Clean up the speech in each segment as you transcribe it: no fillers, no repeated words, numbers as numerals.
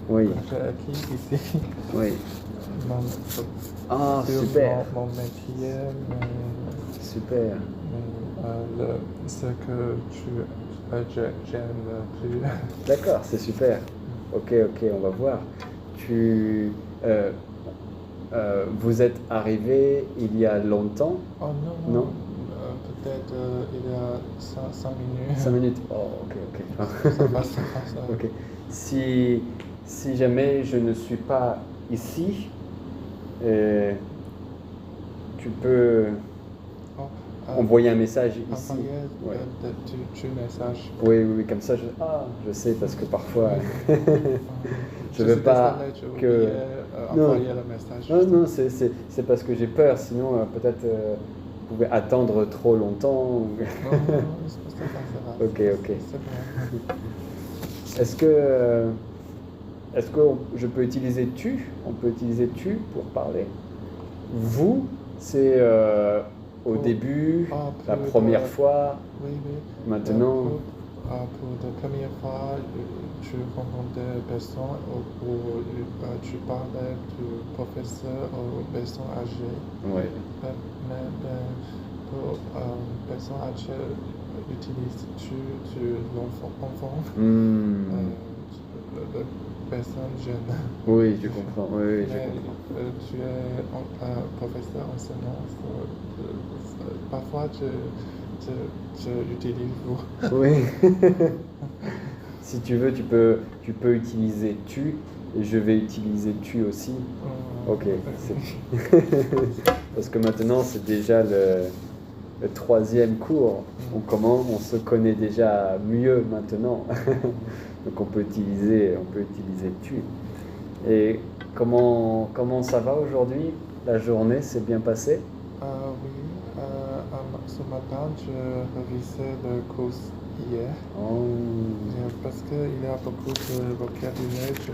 Oui, j'ai acquis ici. oui. Mon, Ah, sur super, mon métier, super. ce que j'aime le plus. D'accord, c'est super. Ok, ok, on va voir. Tu, euh, vous êtes arrivé il y a longtemps, Oh non, non, non? peut-être il y a 5 minutes. 5 minutes. Oh, ok, ok. Ça va, ça va, ça va. Ok. Si jamais je ne suis pas ici, euh, tu peux Oh, envoyer un message ici. envoyer Ouais. du message. Oui, oui, oui, comme ça, je sais, parce que parfois, Oui. je veux suis pas désolé, j'ai que... oublié Non, envoyer le message. non, non, c'est parce que j'ai peur, sinon peut-être vous pouvez attendre trop longtemps. Non, non, ça va, ça va. Ok, ok. C'est bon. Est-ce que je peux utiliser tu? On peut utiliser tu pour parler. Vous, c'est au Pour- début, ah, la pour, première fois, Oui, oui. maintenant. Pour la première fois, tu rencontres des personnes où tu parles du professeur aux personnes âgées. Ouais. Mais pour personnes âgées, utilise-tu l'enfant, Hmm. la personne jeune. Oui, je comprends. Oui, oui, je Mais comprends. tu es professeur enseignant, parfois je utilise vous. Oui. Si tu veux, tu peux utiliser tu et je vais utiliser tu aussi. Ok. Parce que maintenant, c'est déjà le troisième cours. On se connaît déjà mieux maintenant. Donc on peut utiliser tu. Et comment ça va aujourd'hui? La journée s'est bien passée? Oui, ce matin, je révisais le cours hier. Oh. Parce qu'il y a beaucoup de vocabulaire, je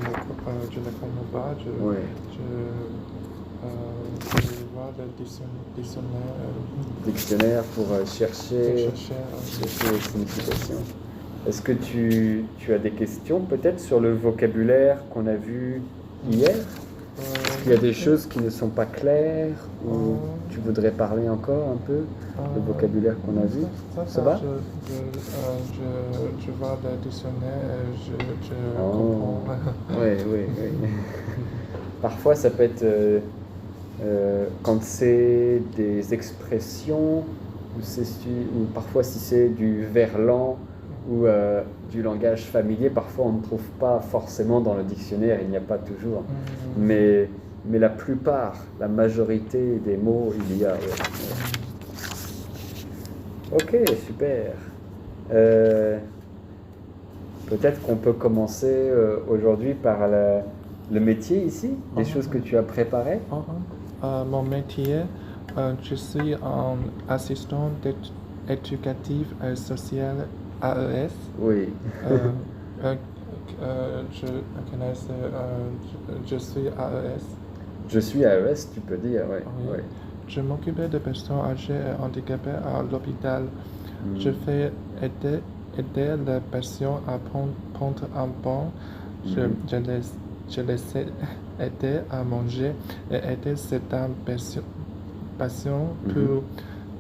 ne connais pas. Oui. Je vois le dictionnaire. Dictionnaire pour chercher Chercher. les significations. Est-ce que tu as des questions peut-être sur le vocabulaire qu'on a vu hier? Est-ce qu'il y a des choses qui ne sont pas claires ou tu voudrais parler encore un peu du vocabulaire qu'on a vu? Ça va? Je vois le dictionnaire et je Oh. comprends. Oui, oui, oui. Parfois, ça peut être quand c'est des expressions ou parfois si c'est du verlan ou du langage familier, parfois on ne trouve pas forcément dans le dictionnaire, il n'y a pas toujours. Mais la plupart, la majorité des mots, il y a. Ouais. Ok, super. Peut-être qu'on peut commencer aujourd'hui par le métier ici, des choses que tu as préparées. Mon métier, je suis un assistant éducatif et social AES. Oui. Je suis AES. Je suis AES, tu peux dire, oui. Oui. Oui. Je m'occupe de personnes âgées et handicapées à l'hôpital. Je fais aider les patients à prendre un bain. Je les aider à manger et aider certains patients pour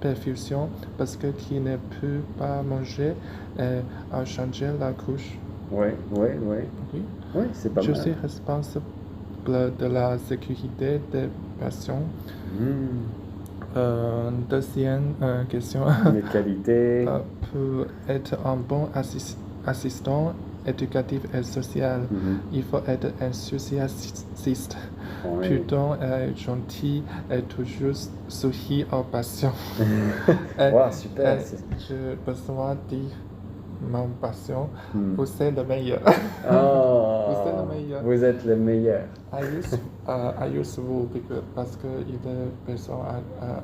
perfusion parce que qui ne peut pas manger et à changer la couche. Oui, oui, oui. Oui. Oui, c'est pas Je mal. suis responsable de la sécurité des patients. Deuxième question. Les qualités. Pour être un bon assistant éducatif et social, il faut être enthousiaste, Oui. prudent et gentil et toujours sourire aux patients. Wow, super. J'ai besoin de mon patient. Vous êtes le meilleur. Oh, Vous êtes le meilleur. vous êtes le meilleur. I use vous parce qu'il est personne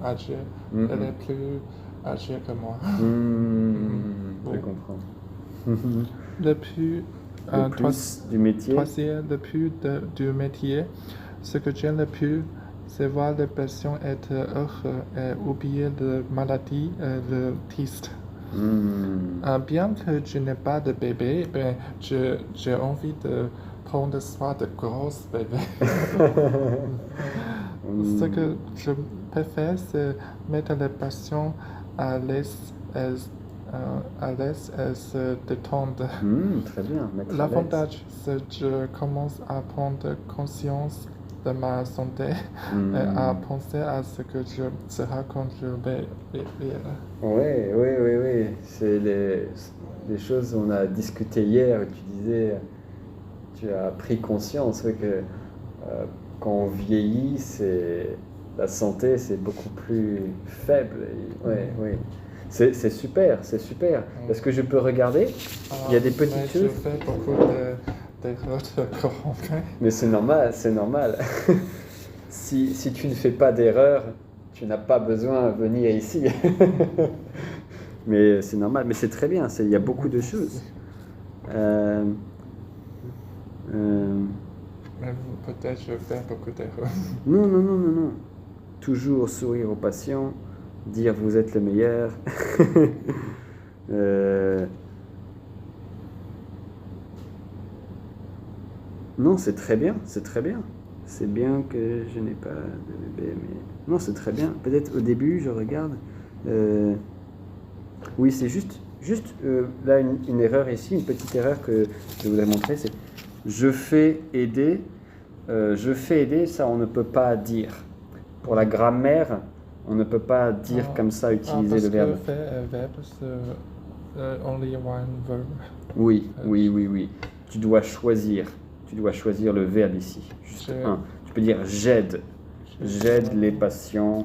âgée. Elle est plus âgée que moi. Je comprends. Depuis Le plus du métier. depuis du métier, ce que j'aime le plus, c'est voir les patients être heureux et oublier la maladie et le triste. Bien que je n'ai pas de bébé, j'ai envie de prendre soin de grosses bébés. Ce que je préfère, c'est mettre les patients à l'aise et se détendre. Très bien, mettre à l'aise. L'avantage, c'est que je commence à prendre conscience de ma santé et à penser à ce que je serai quand je vais vieillir. Oui. C'est les choses qu'on a discutées hier. Tu disais, tu as pris conscience que quand on vieillit, la santé c'est beaucoup plus faible. Oui. C'est super. Parce que je peux regarder, il y a des petites choses. Je fais beaucoup d'erreurs de corrompre. Mais c'est normal. Si tu ne fais pas d'erreur, tu n'as pas besoin de venir ici. Mais c'est normal, mais c'est très bien, il y a beaucoup de choses. Mais peut-être je fais beaucoup d'erreurs. Non. Toujours sourire aux patients, dire vous êtes le meilleur. Non, c'est très bien. C'est bien que je n'ai pas de bébé, mais non, c'est très bien. Peut-être au début, je regarde. Oui, c'est juste là une erreur ici, une petite erreur que je voudrais montrer, c'est je fais aider. Ça on ne peut pas dire. Pour la grammaire, on ne peut pas dire comme ça, utiliser le verbe. Parce que verbe, c'est only one verb. Oui. Tu dois choisir le verbe ici. Juste un. Tu peux dire j'aide. J'aide les patients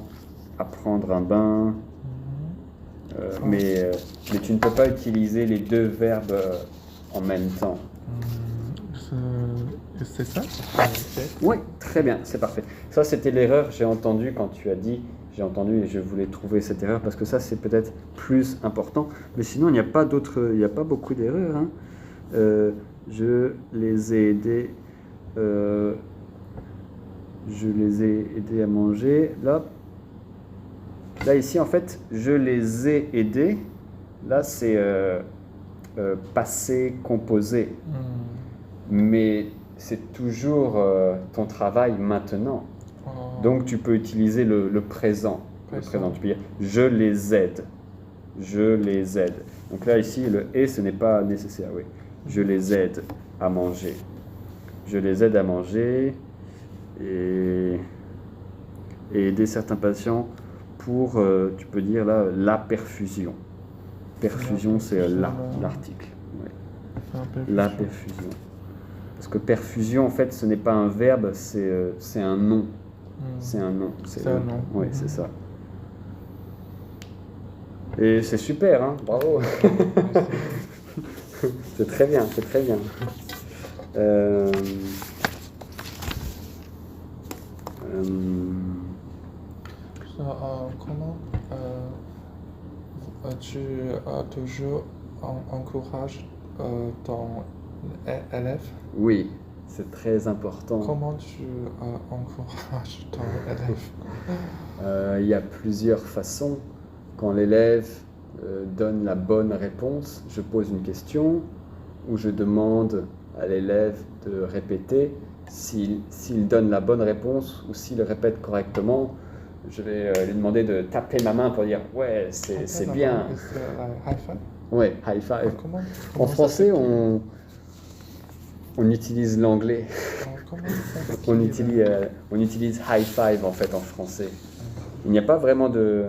à prendre un bain. Mais tu ne peux pas utiliser les deux verbes en même temps. C'est ça? Oui, très bien, c'est parfait. Ça, c'était l'erreur, j'ai entendu quand tu as dit, j'ai entendu et je voulais trouver cette erreur parce que ça, c'est peut-être plus important. Mais sinon, il n'y a pas beaucoup d'erreurs. Je les ai aidés. Je les ai aidés à manger. Là ici, en fait, je les ai aidés. Là, c'est passé composé. Mais c'est toujours ton travail maintenant. Donc, tu peux utiliser le présent. Le présent, tu peux dire je les aide. Donc là, ici, le et, ce n'est pas nécessaire. Oui. Je les aide à manger. Et aider certains patients pour, tu peux dire là, la perfusion. Perfusion, c'est l'article. Ouais. La perfusion. Parce que perfusion, en fait, ce n'est pas un verbe, c'est un nom. C'est un nom. C'est un nom. Oui, c'est ça. Et c'est super, hein, bravo. C'est très bien. Comment tu toujours encourages ton élève? Oui, c'est très important. Comment tu encourages ton élève? Il y a plusieurs façons. Quand l'élève donne la bonne réponse, je pose une question ou je demande à l'élève de répéter. S'il donne la bonne réponse ou s'il répète correctement, je vais lui demander de taper ma main pour dire « ouais, c'est bien ». High five? Oui, high five. Comment En français, on utilise l'anglais. On utilise high five en fait en français. Il n'y a pas vraiment de...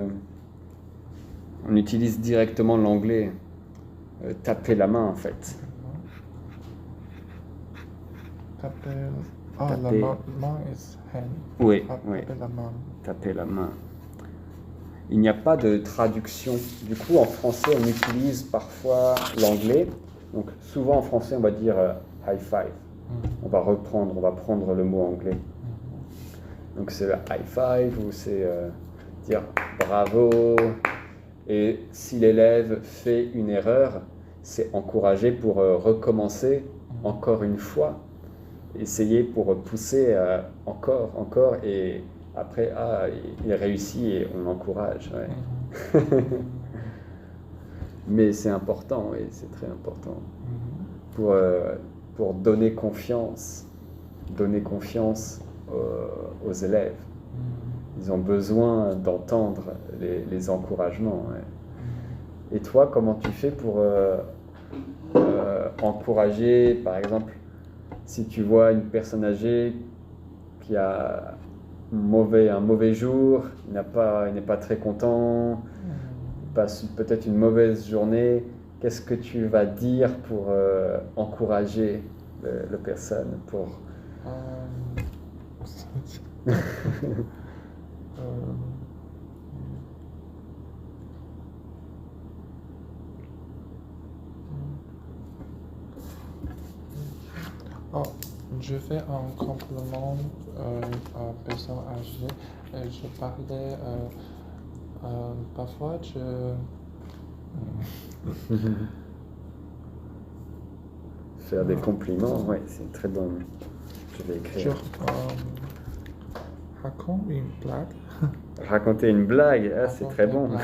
On utilise directement l'anglais. Taper la main en fait. La main is hand. Oui. Taper la main. Taper la main. Il n'y a pas de traduction. Du coup, en français, on utilise parfois l'anglais. Donc, souvent en français, on va dire high five. On va prendre le mot anglais. Donc, c'est le high five ou c'est dire bravo. Et si l'élève fait une erreur, c'est encourager pour recommencer encore une fois. Essayer pour pousser encore et après il réussit et on l'encourage. Ouais. Mais c'est important, oui, c'est très important. pour donner confiance aux élèves. Ils ont besoin d'entendre les encouragements. Ouais. Et toi, comment tu fais pour encourager, par exemple, si tu vois une personne âgée qui a un mauvais jour, il n'est pas très content, il passe peut-être une mauvaise journée, qu'est-ce que tu vas dire pour encourager la personne pour... Oh, je fais un compliment à une personne âgée. Je parlais, parfois Faire des compliments, ouais, c'est très bon. Je vais je écrire. raconte une blague. Raconter une blague, ah, c'est très bon. Oui,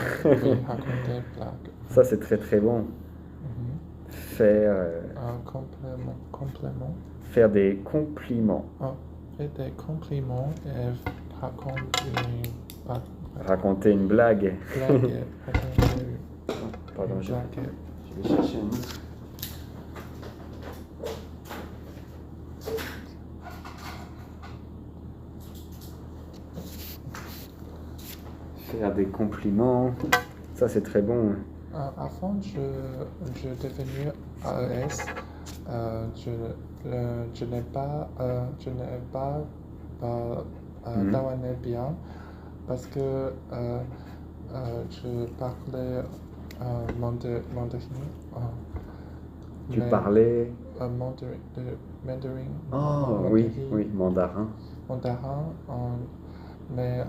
raconter une blague. Ça, c'est très très bon. Faire, Un complément. faire des compliments. Faire des compliments et Raconter une blague. raconter Pardon, une je blague. vais chercher un autre. Faire des compliments, ça c'est très bon. Avant, je devenu AES. Je n'ai pas taïwanais bien parce que je parlais mandarin. Tu parlais... Mandarin. Oh oui, mandarin. Mandarin, mais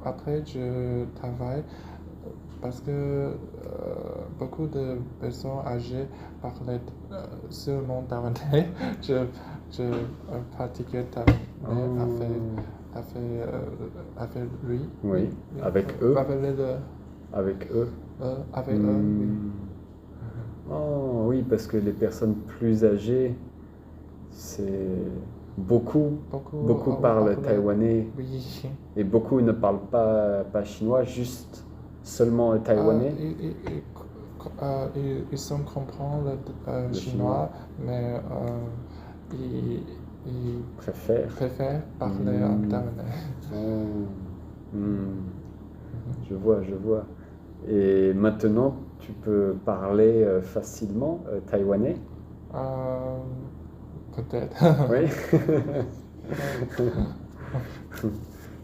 après je travaille parce que beaucoup de personnes âgées parlaient seulement taïwanais. Je pratiquais taïwanais avec lui. Oui, avec eux. Avec eux, oui. Oh oui, parce que les personnes plus âgées, c'est beaucoup parlent taïwanais. Oui. Et beaucoup ne parlent pas chinois, juste seulement taïwanais. Ils sont comprennent le chinois, mais ils préfèrent parler en taïwanais. Je vois. Et maintenant, tu peux parler facilement taïwanais? Peut-être. Oui.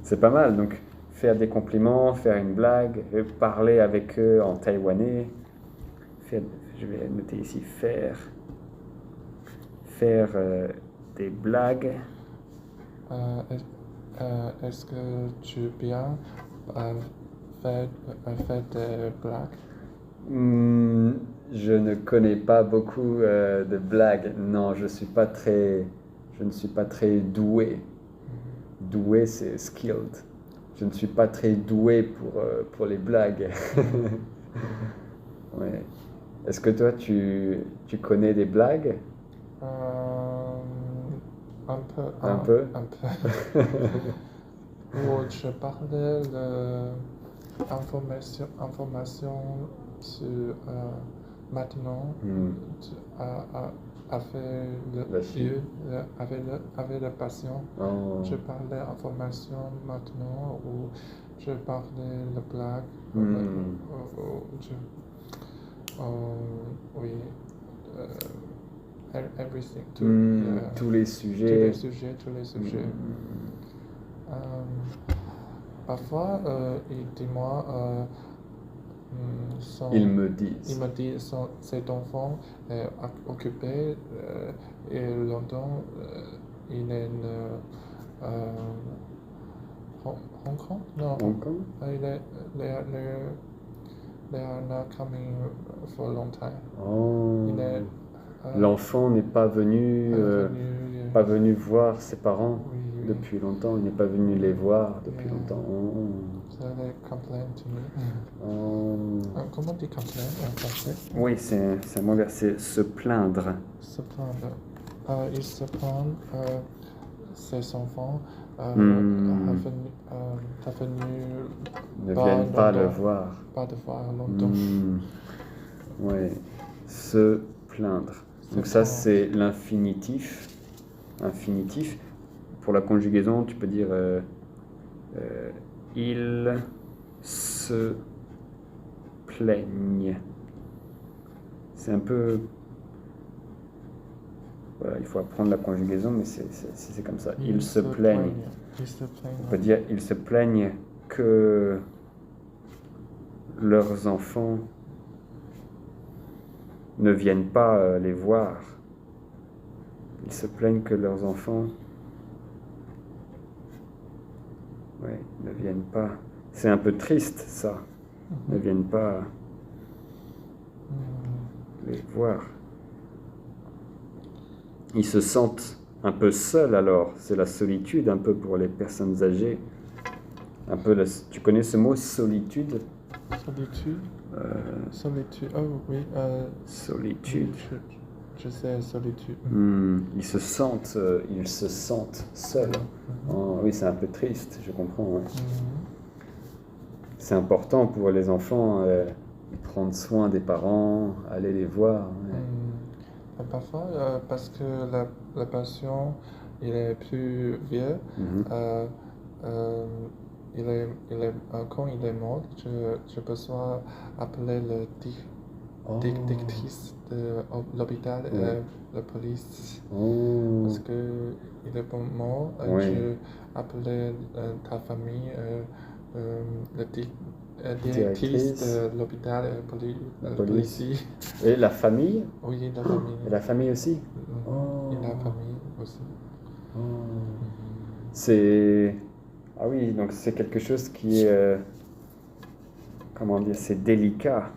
C'est pas mal. Donc, faire des compliments, faire une blague, parler avec eux en taïwanais. Je vais noter ici faire des blagues. Est-ce que tu bien faire des blagues? Je ne connais pas beaucoup de blagues. Non, je ne suis pas très doué. Doué, c'est skilled. Je ne suis pas très doué pour les blagues. Ouais. Est-ce que toi, tu connais des blagues? Un peu. Je parlais d'informations sur maintenant avec le patient. Oh. Je parlais d'informations maintenant ou je parlais de blagues. Oui. Everything. Tous les sujets. Tous les sujets. Parfois, dis-moi, ils me disent, cet enfant est occupé et longtemps il est Hong Kong? No. Hong Kong? They are not coming for a long time. Oh. L'enfant n'est pas venu voir ses parents depuis longtemps. Il n'est pas venu les voir depuis longtemps. Oh. Vous allez complain to me. Comment on dit complain en français? Oui, c'est un mauvais verbe, c'est se plaindre. Se plaindre. Il se plaint ses enfants Ne viennent pas le voir. Pas de voir longtemps. Oui, se plaindre. Donc ça, c'est l'infinitif. Infinitif. Pour la conjugaison, tu peux dire ils se plaignent. C'est un peu... Voilà, il faut apprendre la conjugaison, mais c'est comme ça. Ils se plaignent. On peut dire ils se plaignent que leurs enfants ne viennent pas les voir. Ils se plaignent que leurs enfants ne viennent pas. C'est un peu triste, ça. Ne viennent pas les voir. Ils se sentent un peu seuls alors. C'est la solitude un peu pour les personnes âgées. Un peu tu connais ce mot solitude? Solitude. Solitude. Oh oui. Solitude. Je sais solitude. Ils se sentent seuls. Oh, oui, c'est un peu triste. Je comprends. Ouais. C'est important pour les enfants prendre soin des parents, aller les voir. Ouais. Parfois, parce que la patient il est plus vieux, quand il est mort, je besoin appeler le directrice de l'hôpital et la police. Parce que il est mort, je appelais ta famille, la directrice de l'hôpital et la police. Et la famille? Oui, la famille. Et la famille aussi? Et la famille aussi. C'est... Ah oui, donc c'est quelque chose qui est... comment dire? C'est délicat.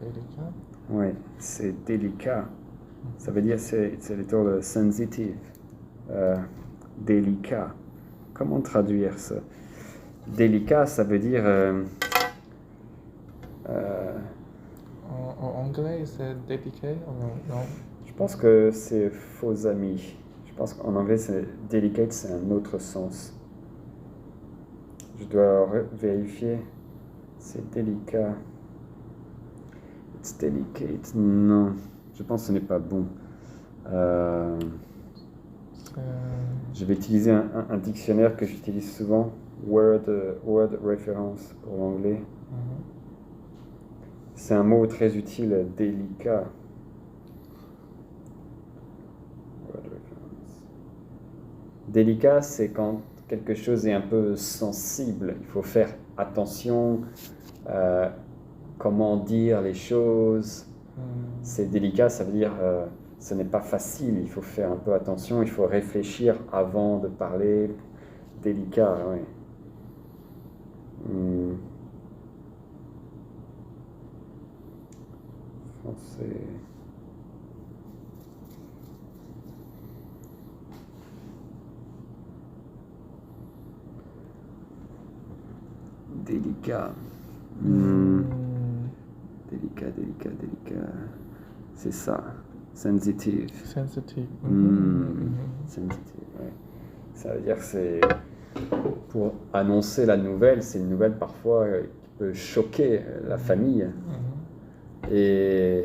Délicat? Oui, c'est délicat. Ça veut dire c'est little sensitive. Délicat. Comment traduire ça? Délicat, ça veut dire... en anglais, c'est délicat ou non? Je pense que c'est faux amis. Je pense qu'en anglais, c'est delicate, c'est un autre sens. Je dois vérifier. C'est délicat. It's delicate. Non, je pense que ce n'est pas bon. Je vais utiliser un dictionnaire que j'utilise souvent. Word Reference pour l'anglais. C'est un mot très utile, délicat. Word Reference. Délicat, c'est quand quelque chose est un peu sensible. Il faut faire attention, comment dire les choses. C'est délicat, ça veut dire ce n'est pas facile. Il faut faire un peu attention, il faut réfléchir avant de parler. Délicat, oui. Français. Délicat. Délicat. C'est ça. Sensitive. Sensitive. Sensitive, ouais. Ça veut dire que c'est... Pour annoncer la nouvelle, c'est une nouvelle parfois qui peut choquer la famille. Et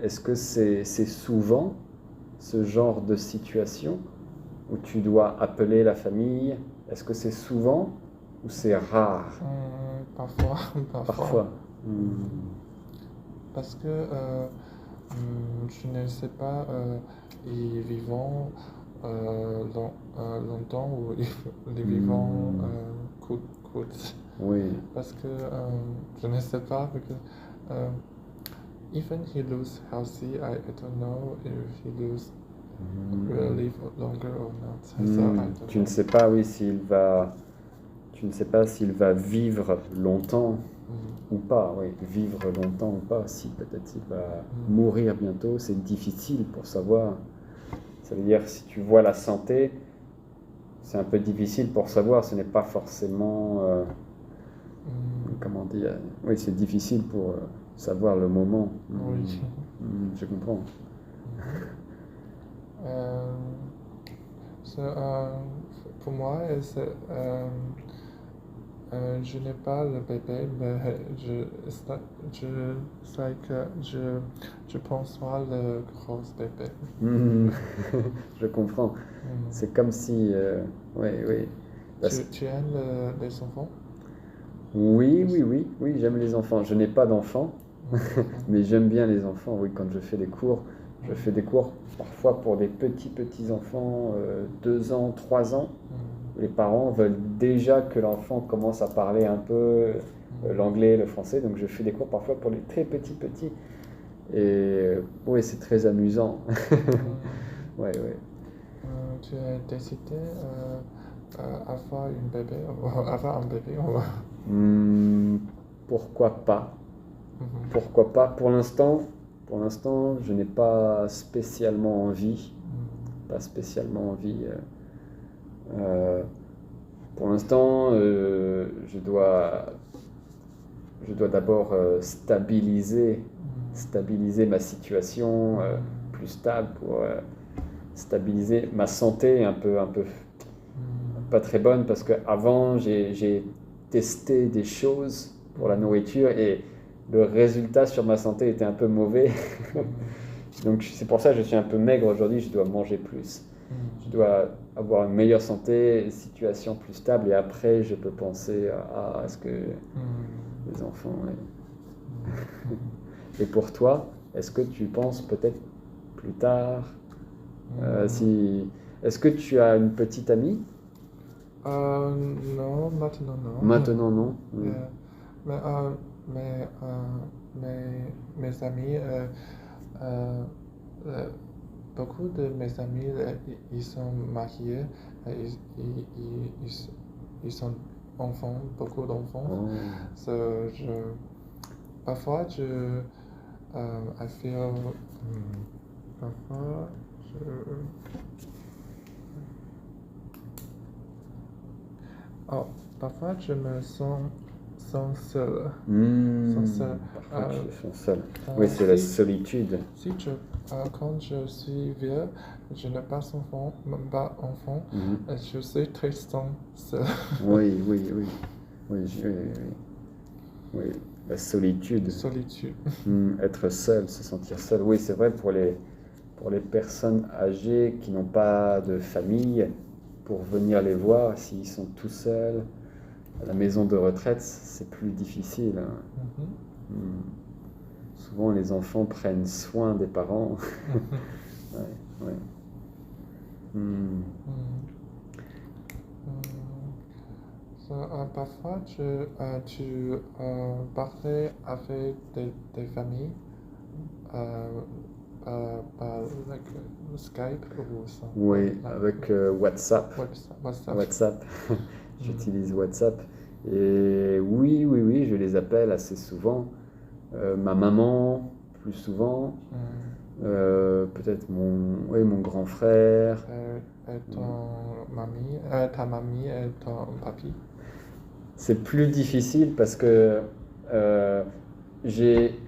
est-ce que c'est souvent ce genre de situation où tu dois appeler la famille? Est-ce que c'est souvent ou c'est rare? Parfois. Parce que je ne sais pas, ils vivent longtemps ou ils vivent courts. Oui. Parce que je ne sais pas, parce que even he lose healthy, I don't know if he lose really longer or not. Tu ne sais pas, oui, tu ne sais pas s'il va vivre longtemps ou pas, oui, vivre longtemps ou pas. Si peut-être il va mourir bientôt, c'est difficile pour savoir. Ça veut dire si tu vois la santé, c'est un peu difficile pour savoir. Ce n'est pas forcément Comment dire? Oui, c'est difficile pour savoir le moment. Oui. Je comprends. Euh, pour moi, je n'ai pas le bébé, mais je sais que je pense à le gros bébé. Je comprends. C'est comme si... oui, oui. Tu aimes les enfants? Oui, j'aime les enfants. Je n'ai pas d'enfants, mais j'aime bien les enfants. Oui, quand je fais des cours, je fais des cours parfois pour des petits enfants, 2 ans, 3 ans. Les parents veulent déjà que l'enfant commence à parler un peu l'anglais, le français, donc je fais des cours parfois pour les très petits. Et oui, c'est très amusant. Ouais. Tu as décidé avoir avoir un bébé? Pourquoi pas? Pourquoi pas? Pour l'instant, je n'ai pas spécialement envie. Pas spécialement envie. Pour l'instant, je dois d'abord stabiliser ma situation plus stable pour stabiliser ma santé un peu pas très bonne parce que avant j'ai testé des choses pour la nourriture et le résultat sur ma santé était un peu mauvais. Donc c'est pour ça que je suis un peu maigre aujourd'hui, je dois manger plus. Je dois avoir une meilleure santé, une situation plus stable et après je peux penser à ce que les enfants... Ouais. Et pour toi, est-ce que tu penses peut-être plus tard Est-ce que tu as une petite amie? Non, maintenant non. Maintenant non. Mes amis, beaucoup de mes amis, ils sont mariés, ils sont enfants, beaucoup d'enfants. Parfois, I feel, parfois, parfois je me sens seul. Parfois tu te sens seul. Oui, c'est la solitude. Quand je suis vieux, je n'ai pas enfant, je suis très seul. Oui, la solitude. Être seul, se sentir seul. Oui, c'est vrai pour les personnes âgées qui n'ont pas de famille, pour venir les voir, s'ils sont tout seuls, à la maison de retraite, c'est plus difficile. Souvent, les enfants prennent soin des parents. Ouais. Parfois, tu parlais avec des familles par Skype ou ça? Oui, avec WhatsApp. J'utilise WhatsApp. Et oui, je les appelle assez souvent. Ma maman, plus souvent. Peut-être mon grand frère. Ta mamie et ton papy? C'est plus difficile parce que j'ai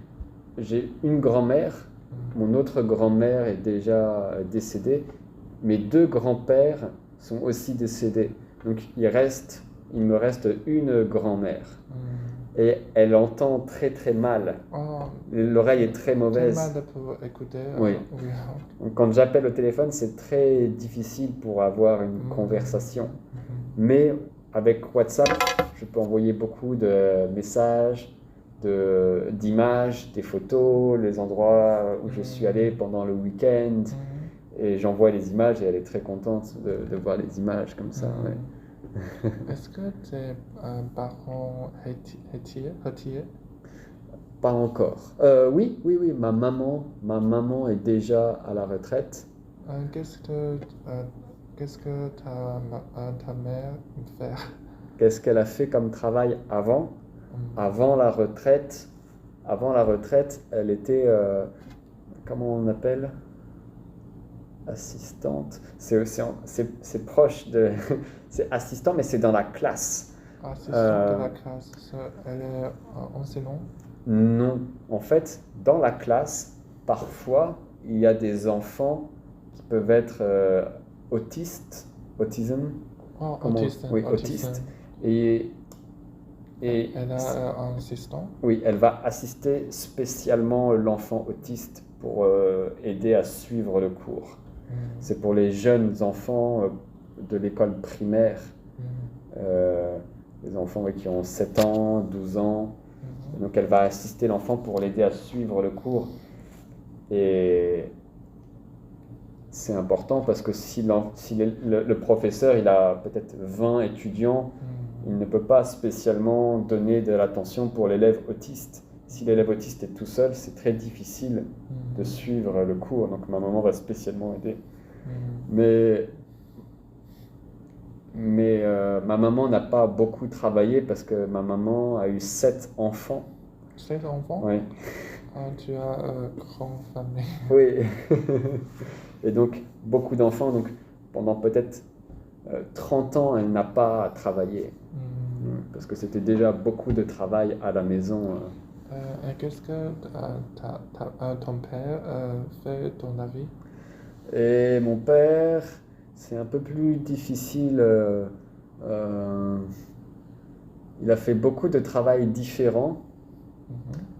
une grand-mère. Mon autre grand-mère est déjà décédée. Mes 2 grands-pères sont aussi décédés. Donc il me reste une grand-mère. Et elle entend très très mal. L'oreille est très mauvaise. Très mal pour écouter. Oui. Donc, quand j'appelle au téléphone, c'est très difficile pour avoir une conversation. Mais avec WhatsApp, je peux envoyer beaucoup de messages, d'images, des photos, les endroits où je suis allé pendant le week-end. Et j'envoie les images et elle est très contente de voir les images comme ça. Ouais. Est-ce que tes parents retirés? Pas encore. Oui, ma maman est déjà à la retraite. Qu'est-ce que ta mère fait? Qu'est-ce qu'elle a fait comme travail avant? Avant la retraite, elle était, comment on appelle? Assistante. C'est proche de... c'est assistant, mais c'est dans la classe. Assistante de la classe, elle est enseignante. Non. En fait, dans la classe, parfois, il y a des enfants qui peuvent être autistes, autism, Oh, comment? autiste, Oui, autiste. autistes. Et, et Elle a un assistant. oui, elle va assister spécialement l'enfant autiste pour aider à suivre le cours. C'est pour les jeunes enfants de l'école primaire, les enfants qui ont 7 ans, 12 ans. Donc elle va assister l'enfant pour l'aider à suivre le cours. Et c'est important parce que si le professeur il a peut-être 20 étudiants, il ne peut pas spécialement donner de l'attention pour l'élève autiste. Si l'élève autiste est tout seul, c'est très difficile de suivre le cours. Donc ma maman va spécialement aider. Mais ma maman n'a pas beaucoup travaillé parce que ma maman a eu 7 enfants. 7 enfants? Oui. Ah, tu as grande famille. Oui. Et donc, beaucoup d'enfants. Donc, pendant peut-être 30 ans, elle n'a pas travaillé. Parce que c'était déjà beaucoup de travail à la maison. Et qu'est-ce que ton père fait dans la vie? Et mon père, c'est un peu plus difficile. Il a fait beaucoup de travail différent.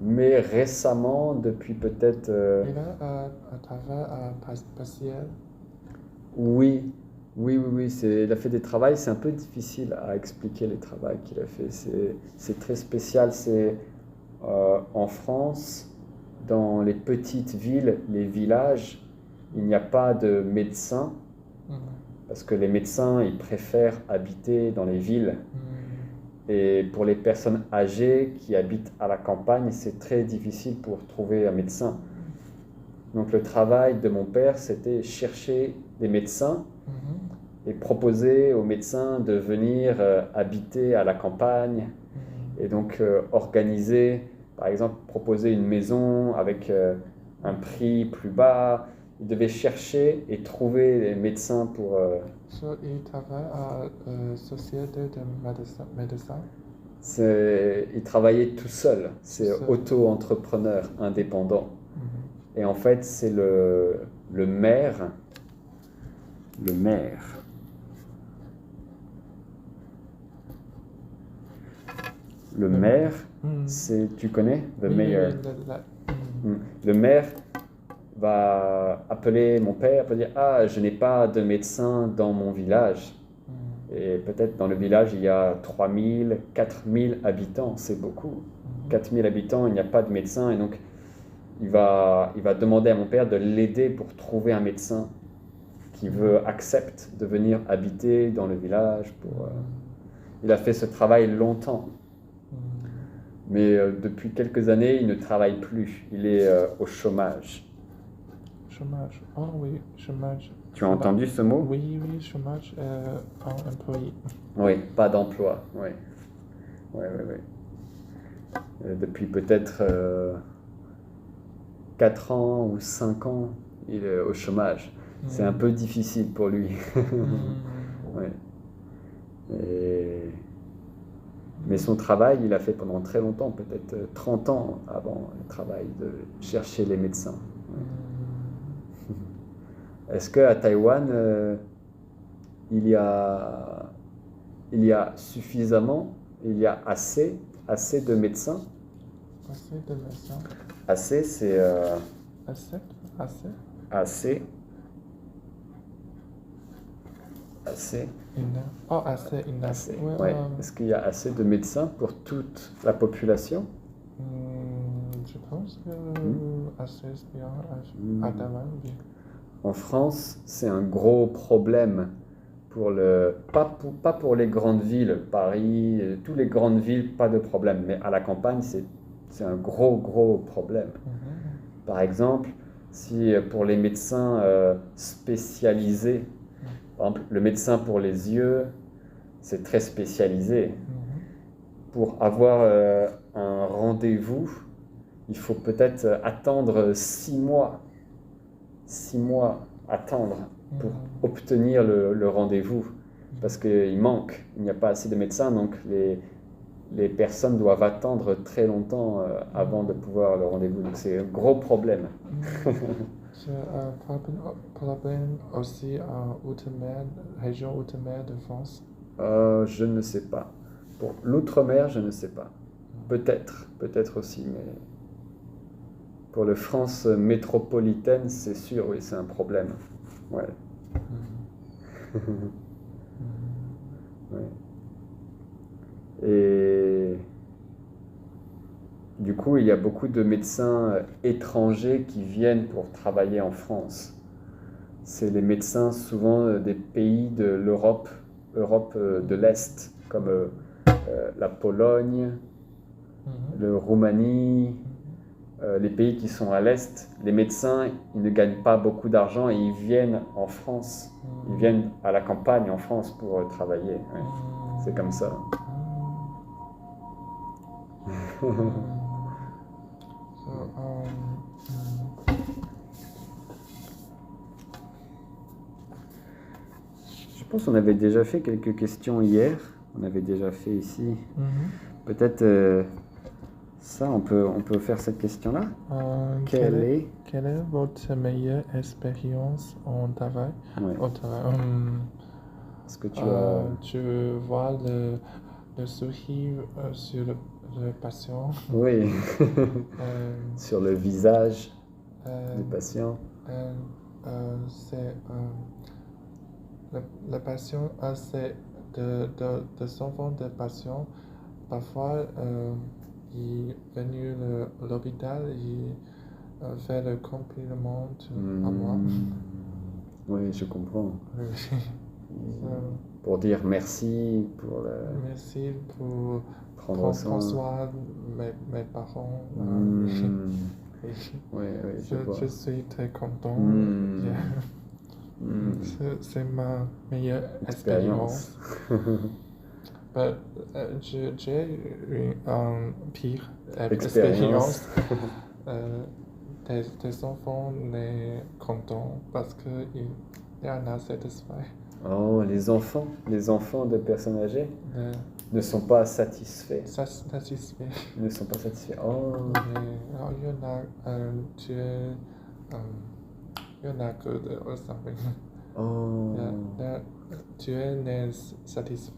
Mais récemment, depuis peut-être... Il a un travail partiel? Oui, il a fait des travails, c'est un peu difficile à expliquer les travaux qu'il a fait. C'est très spécial. C'est en France, dans les petites villes, les villages, il n'y a pas de médecins parce que les médecins, ils préfèrent habiter dans les villes. Et pour les personnes âgées qui habitent à la campagne, c'est très difficile pour trouver un médecin. Donc le travail de mon père, c'était chercher des médecins et proposer aux médecins de venir habiter à la campagne. Et donc organiser, par exemple, proposer une maison avec un prix plus bas. Il devait chercher et trouver des médecins pour... Il travaille à la société de médecins? Il travaillait tout seul. C'est auto-entrepreneur, indépendant. Et en fait, c'est le maire. Le maire. Le maire, tu connais? The mayor. Le maire va appeler mon père pour dire « Ah, je n'ai pas de médecin dans mon village. » Et peut-être dans le village, il y a 3000, 4000 habitants, c'est beaucoup. 4000 habitants, il n'y a pas de médecin. Et donc, il va demander à mon père de l'aider pour trouver un médecin qui accepte de venir habiter dans le village. Il a fait ce travail longtemps. Mais depuis quelques années, il ne travaille plus. Il est au chômage. Chômage. Oh oui, chômage. Tu as entendu ce mot? Oui, chômage, un employé. Oui, pas d'emploi. Oui. Depuis peut-être 4 ans ou 5 ans, il est au chômage. C'est un peu difficile pour lui. Ouais. Mais son travail, il a fait pendant très longtemps, peut-être 30 ans avant le travail de chercher les médecins. Est-ce qu'à Taïwan, il y a suffisamment, il y a assez de médecins? Assez de médecins? Assez, c'est... Assez? Assez. Assez. Oh, assez, assez. Ouais. Est-ce qu'il y a assez de médecins pour toute la population? Je pense que assez, c'est bien. À Taïwan, oui. En France, c'est un gros problème pas pour les grandes villes, Paris, toutes les grandes villes, pas de problème, mais à la campagne, c'est un gros problème. Par exemple, si pour les médecins spécialisés, par exemple, le médecin pour les yeux, c'est très spécialisé. Pour avoir un rendez-vous, il faut peut-être attendre 6 mois. 6 mois attendre pour obtenir le rendez-vous. parce qu'il manque, il n'y a pas assez de médecins, donc les personnes doivent attendre très longtemps avant de pouvoir le rendez-vous. Donc c'est un gros problème. C'est un problème aussi en outre-mer, région outre-mer de France. Je ne sais pas. Pour l'outre-mer, je ne sais pas. Peut-être aussi, mais pour la France métropolitaine, c'est sûr, oui, c'est un problème. Ouais. Ouais. Et du coup, il y a beaucoup de médecins étrangers qui viennent pour travailler en France. C'est les médecins souvent des pays de l'Europe, Europe de l'Est, comme la Pologne, la Roumanie, les pays qui sont à l'Est. Les médecins, ils ne gagnent pas beaucoup d'argent et ils viennent en France. Ils viennent à la campagne en France pour travailler. Ouais. C'est comme ça. Je pense qu'on avait déjà fait quelques questions hier. On avait déjà fait ici. Peut-être ça, on peut faire cette question-là. Quelle est votre meilleure expérience en travail? Ouais. Au travail. Est-ce que tu as... Tu vois le sourire sur le patient. Oui. Sur le visage du patient. C'est le patient, c'est des enfants de patients. Parfois, il est venu à l'hôpital, il fait le compliment à moi. Oui, je comprends. Oui. Pour dire merci, pour Merci pour prendre soin soin. de mes parents. Oui, je vois. Je suis très content. C'est ma meilleure expérience. J'ai eu une pire expérience. Tes enfants sont contents parce qu'ils sont satisfaits. Oh, les enfants de personnes âgées ne sont pas satisfaits. Ils ne sont pas satisfaits. Oh. You're not good or something. Oh. Tu es satisfait.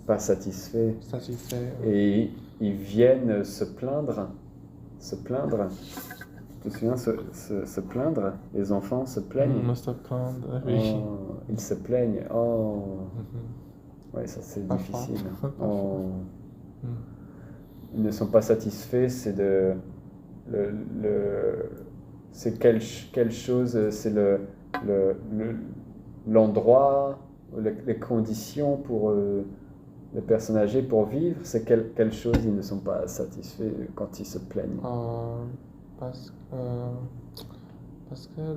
Pas satisfaits. Satisfait. Et ils viennent se plaindre. Tu te souviens, se plaindre? Les enfants se plaignent. Se plaindre, oui. Oh, ils se plaignent. Oh. Ouais, ça c'est difficile. Oh. Ils ne sont pas satisfaits, c'est c'est quelle chose, c'est l'endroit, les conditions pour les personnes âgées pour vivre, c'est quelle chose ils ne sont pas satisfaits quand ils se plaignent. Parce que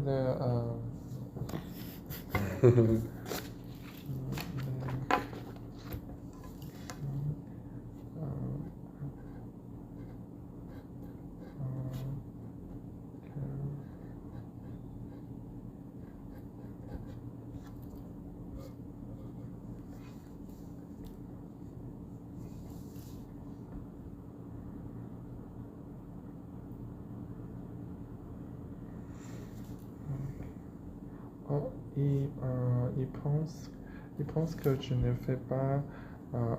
il pense que je ne fais pas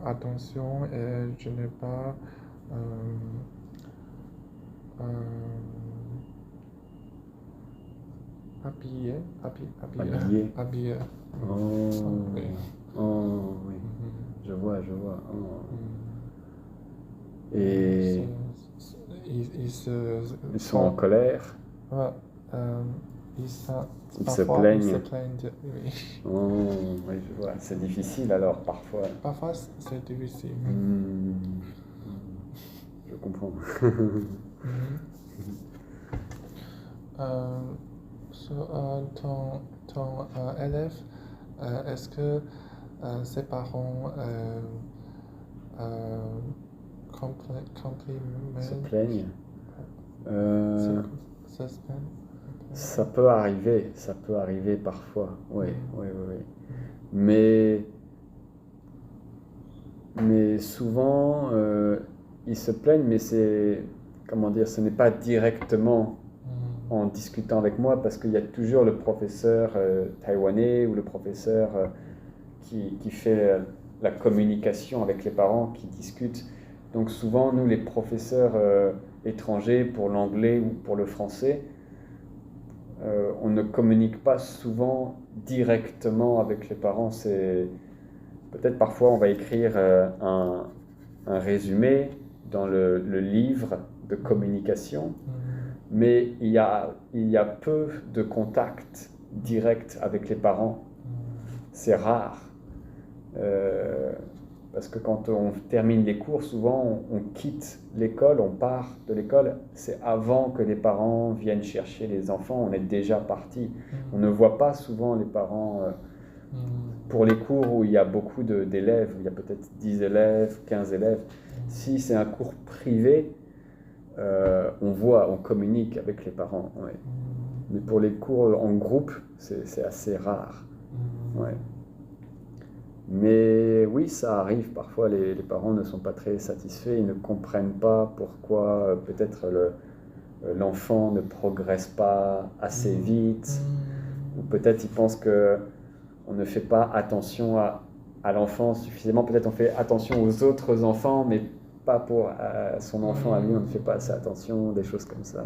attention et je n'ai pas habillé. Oh, Oui. oh oui, je vois. Oh. Et ils sont en colère. Ouais, ils se plaignent. Ils se plaignent, oui. Oh, oui, je vois. C'est difficile alors parfois. Parfois c'est difficile. Je comprends. Ton élève, est-ce que ses parents Se plaignent. Se plaignent? Ça peut arriver parfois, oui. Mais souvent, ils se plaignent, mais comment dire, ce n'est pas directement en discutant avec moi, parce qu'il y a toujours le professeur taïwanais ou le professeur qui fait la communication avec les parents, qui discutent. Donc souvent, nous, les professeurs étrangers, pour l'anglais ou pour le français, on ne communique pas souvent directement avec les parents. Peut-être parfois on va écrire un résumé dans le livre de communication, mais il y a peu de contact direct avec les parents. C'est rare. Parce que quand on termine les cours, souvent on quitte l'école, on part de l'école. C'est avant que les parents viennent chercher les enfants, on est déjà parti. On ne voit pas souvent les parents pour les cours où il y a beaucoup d'élèves, où il y a peut-être 10 élèves, 15 élèves. Si c'est un cours privé, on communique avec les parents. Ouais. Mais pour les cours en groupe, c'est assez rare. Ouais. Mais oui, ça arrive, parfois les parents ne sont pas très satisfaits, ils ne comprennent pas pourquoi peut-être l'enfant ne progresse pas assez vite, ou peut-être ils pensent qu'on ne fait pas attention à l'enfant suffisamment, peut-être on fait attention aux autres enfants, mais pas pour son enfant à lui, on ne fait pas assez attention, des choses comme ça,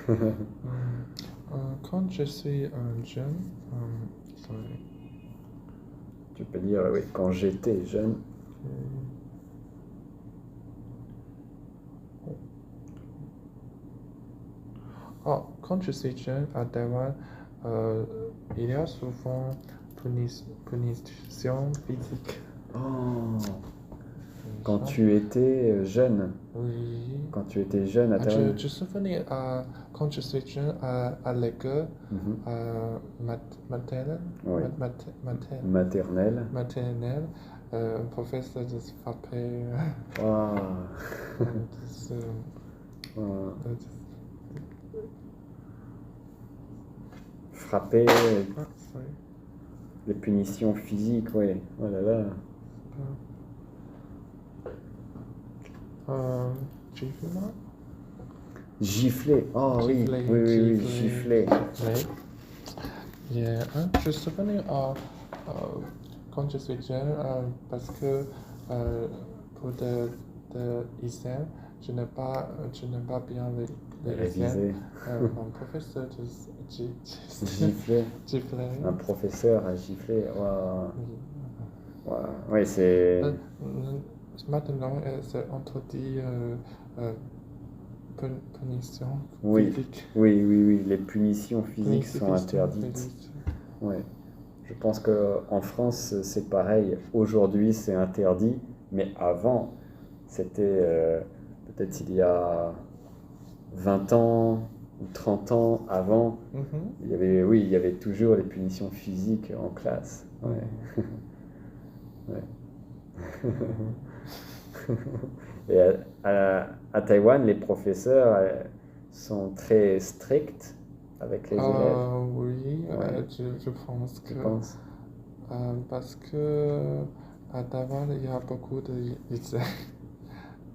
oui. Quand je suis jeune, tu peux dire, oui, quand j'étais jeune. Quand je suis jeune à Taïwan, il y a souvent punition physique. Quand tu étais jeune. Oui. Quand tu étais jeune à Taïwan. Je me souviens quand je suis jeune à l'école maternelle. Oui. Maternelle. Un professeur de frapper. Frapper. Les punitions physiques, oui. Oh là là. Gifler. Oh Gifler. Oui, gifler. Yeah. Je me souviens quand je suis jeune, parce que pour l'examen, je n'ai pas bien révisé. Mon professeur gifler. Un professeur a giflé. Wow. Oui, c'est. Maintenant, c'est interdit punition physique. Oui, les punitions physiques sont interdites. Ouais. Je pense qu'en France, c'est pareil. Aujourd'hui, c'est interdit, mais avant, c'était peut-être il y a 20 ans ou 30 ans avant, il y avait toujours les punitions physiques en classe. Ouais. Ouais. Et à Taïwan, les professeurs sont très stricts avec les élèves. Oui, Ouais. je pense que. Tu penses? Parce que à Taïwan, il y a beaucoup d'examens.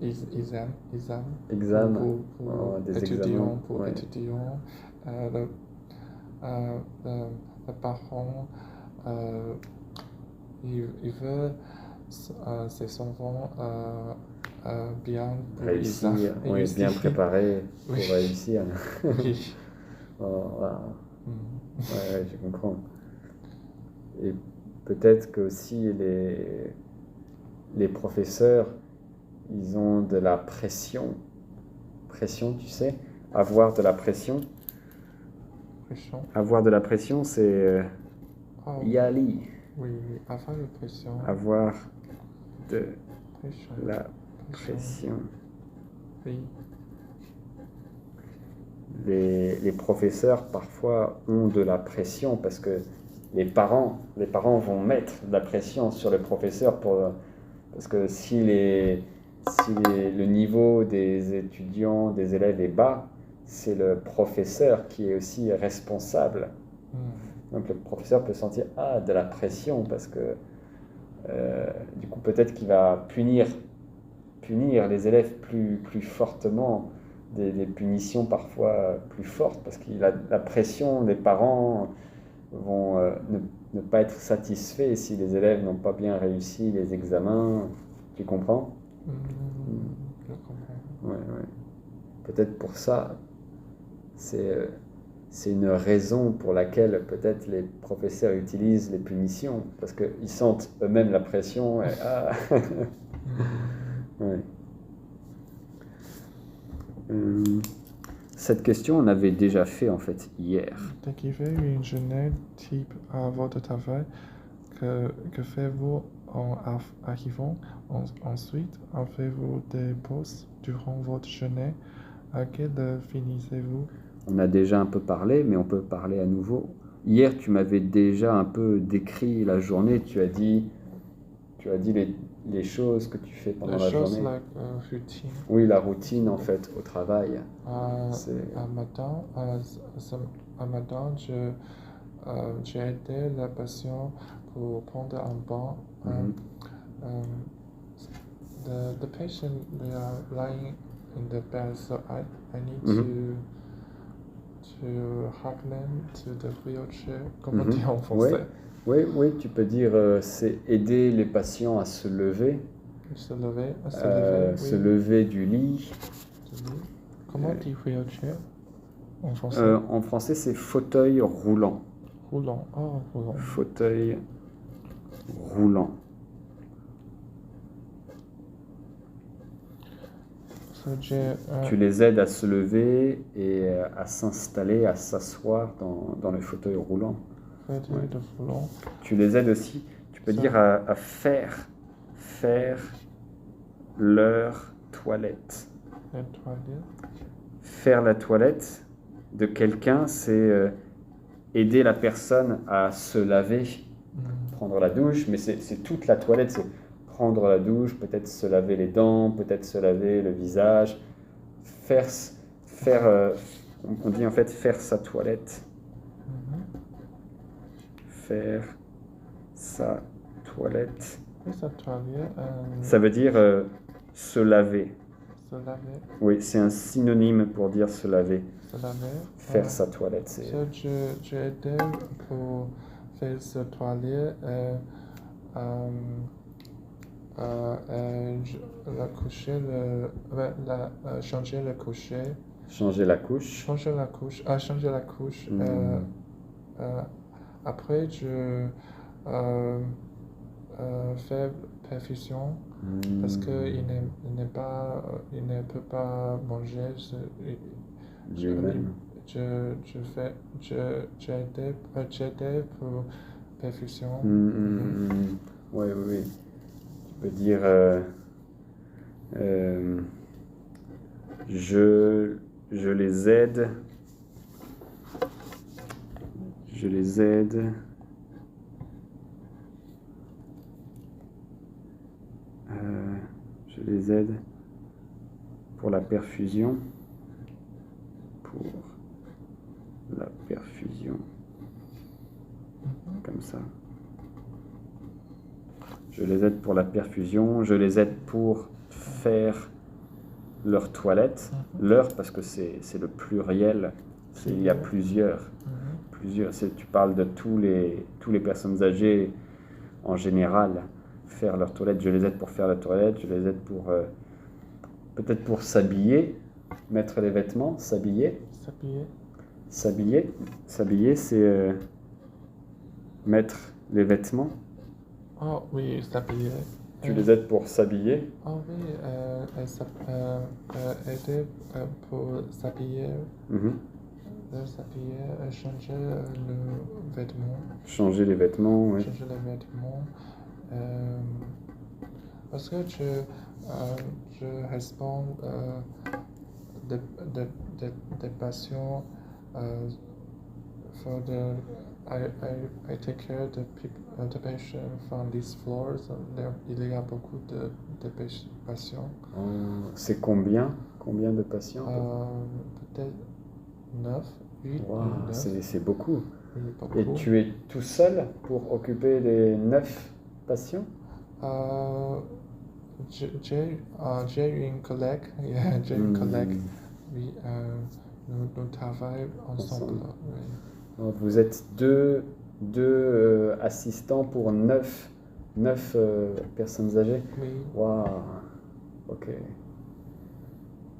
Examens. Pour Des étudiants. examens. Étudiants. Les parents, ils veulent ces enfants bien pour réussir, bien préparés pour réussir. Oui. Ouais, je comprends. Et peut-être que aussi les professeurs, ils ont de la pression. Pression, tu sais, avoir de la pression. Avoir de la pression, c'est yali. Oui, avoir de pression. Avoir de la pression. Oui. Les professeurs parfois ont de la pression parce que les parents vont mettre de la pression sur les professeurs parce que si le niveau des étudiants, des élèves est bas, c'est le professeur qui est aussi responsable. Donc le professeur peut sentir de la pression parce que Du coup, peut-être qu'il va punir les élèves plus fortement, des punitions parfois plus fortes, parce qu'il a la pression, les parents vont ne pas être satisfaits si les élèves n'ont pas bien réussi les examens. Tu comprends? Je comprends. Ouais, ouais. Peut-être pour ça, c'est une raison pour laquelle peut-être les professeurs utilisent les punitions, parce qu'ils sentent eux-mêmes la pression. Et, ouais. Cette question, on avait déjà fait en fait hier. Décrivez une journée type à votre travail. Que faites-vous en arrivant? Ensuite, avez-vous des pauses durant votre journée? À quelle heure finissez-vous? On a déjà un peu parlé, mais on peut parler à nouveau. Hier, tu m'avais déjà un peu décrit la journée. Tu as dit les choses que tu fais pendant la journée. Like routine. Oui, la routine en fait au travail. À matin, j'ai aidé la patiente pour prendre un bain. The patient, they are lying in the bed, so I need to help them to the wheelchair. Comment dire en français? Oui, tu peux dire c'est aider les patients à se lever. Se lever, se lever du lit. Comment dire wheelchair en français? En français, c'est fauteuil roulant. Roulant. Fauteuil roulant. Tu les aides à se lever et à s'installer, à s'asseoir dans le fauteuil roulant. Tu les aides aussi, tu peux dire à faire leur toilette. Faire la toilette de quelqu'un, c'est aider la personne à se laver, prendre la douche, mais c'est toute la toilette, c'est prendre la douche, peut-être se laver les dents, peut-être se laver le visage, on dit en fait faire sa toilette. Faire sa toilette. Ça veut dire se laver. Se laver. Oui, c'est un synonyme pour dire se laver. Se laver. Faire sa toilette. J'ai aidé pour faire sa toilette. Changer le coucher. Changer la couche. Changer la couche. Après, je fais perfusion parce qu'il ne peut pas manger. J'ai aidé pour perfusion. Oui. Tu peux dire je les aide. Je les aide pour la perfusion. Comme ça. Je les aide pour la perfusion. Je les aide pour faire leur toilette. Leur, parce que c'est le pluriel. Il y a plusieurs. Tu parles de tous les personnes âgées en général, faire leur toilette. Je les aide pour faire la toilette, je les aide pour peut-être pour s'habiller, mettre les vêtements, s'habiller, c'est mettre les vêtements. Oh oui, s'habiller. Tu les aides pour s'habiller. Oh oui, aider pour s'habiller. Changer le vêtement. Changer les vêtements, oui. Changer les vêtements. Parce que je réponds des patients. I take care of the patient from these floors. Il y a beaucoup de patients. C'est combien de patients? Peut-être 9. Wow, c'est beaucoup. Oui, beaucoup. Et tu es tout seul pour occuper les 9 patients? Euh, j'ai une collègue, j'ai une collègue, oui, nous travaillons ensemble. Oui. Donc, vous êtes deux assistants pour neuf personnes âgées. Oui. Waouh, ok.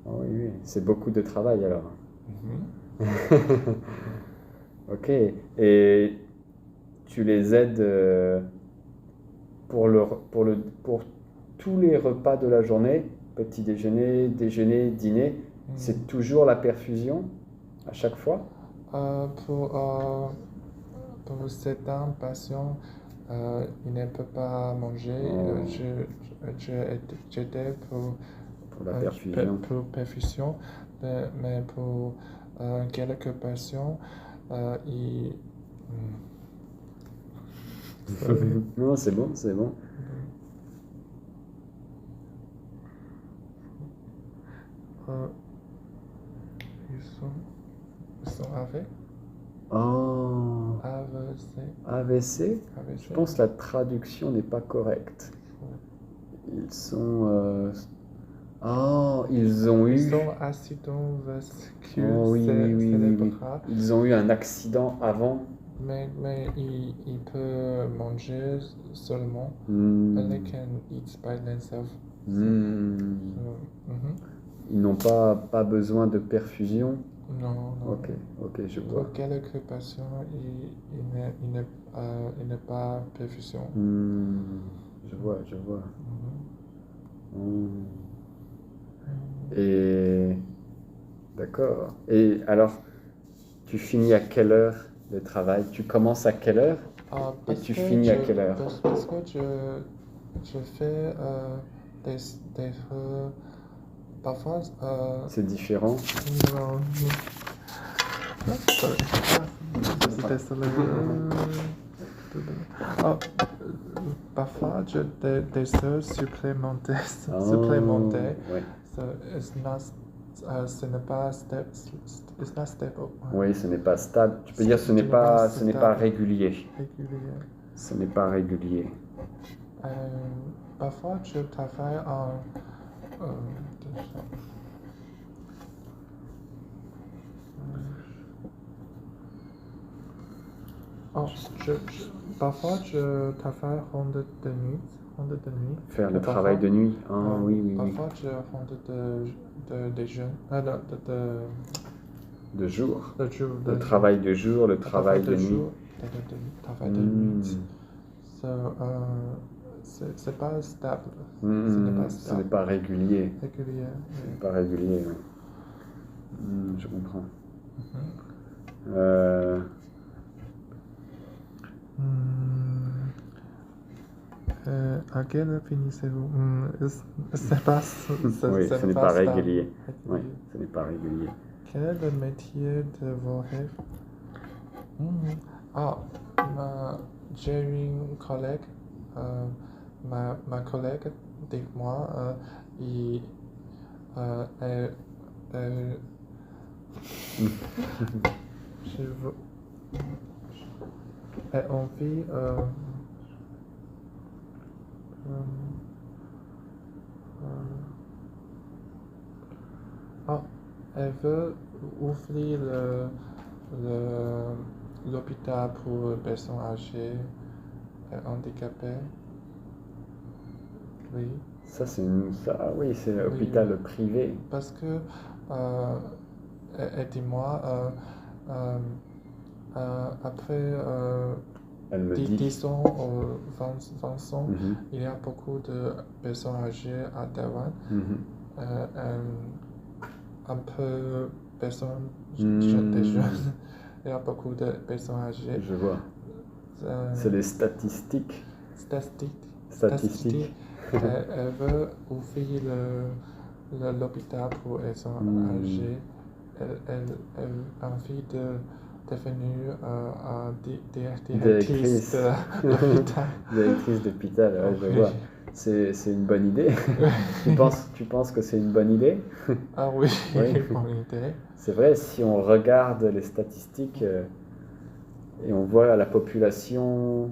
Oh, oui, oui, c'est beaucoup de travail alors. Ok, et tu les aides pour tous les repas de la journée, petit déjeuner, déjeuner, dîner, c'est toujours la perfusion à chaque fois? Pour certains patients, ils ne peuvent pas manger. Oh. J'aide pour Pour la perfusion. pour perfusion, mais pour quelques patients, ils... Non, c'est bon, c'est bon. Ils sont avec Oh, AVC. AVC? Je pense que la traduction n'est pas correcte. Ils sont... Oh, ils ont eu... Ils sont accident vasculaire Oh, oui, cérébral. Ils ont eu un accident avant. Mais ils peuvent manger seulement. They can eat by themselves. Ils n'ont pas besoin de perfusion. Non. Ok, je vois. Pour quelques patients, il n'est pas perfusion. Je vois. Et d'accord. Et alors, tu finis à quelle heure le travail? Tu commences à quelle heure et tu finis à quelle heure? Parce que je fais des parfois. C'est différent. Non. Désolé. Parfois, j'ai des heures supplémentaires. Ouais. So ce n'est pas stable. Oui, ce n'est pas stable. Tu peux dire ce n'est pas régulier. Ce n'est pas régulier. Parfois, je travaille en... parfois, je travaille ronde de nuit. Faire le travail de nuit. Oui. Parfois, je ronde de jour. Le travail de jour, le travail de nuit. Travail de nuit. C'est pas stable. Ce n'est pas régulier. Ce n'est pas régulier. Je comprends. À quelle heure finissez-vous? C'est pas, oui, ce n'est pas régulier. Oui, ce n'est pas régulier. Quel est le métier de vos rêves? J'ai une collègue. Ma collègue, dis-moi, j'ai envie elle veut ouvrir l'hôpital pour personnes âgées et handicapées. Oui. Oui, c'est l'hôpital privé. Parce que, dis-moi, après elle me dit 10 ans ou 20 ans, il y a beaucoup de personnes âgées à Taïwan. Un peu personnes, des jeunes. Il y a beaucoup de personnes âgées. Je vois. C'est les statistiques. Statistiques. Elle veut ouvrir l'hôpital pour les personnes âgées. Elle a envie de devenir directrice de l'hôpital. Directrice d'hôpital, ouais, je vois. C'est une bonne idée. Tu penses que c'est une bonne idée? Ah oui, bonne idée. C'est vrai, si on regarde les statistiques et on voit la population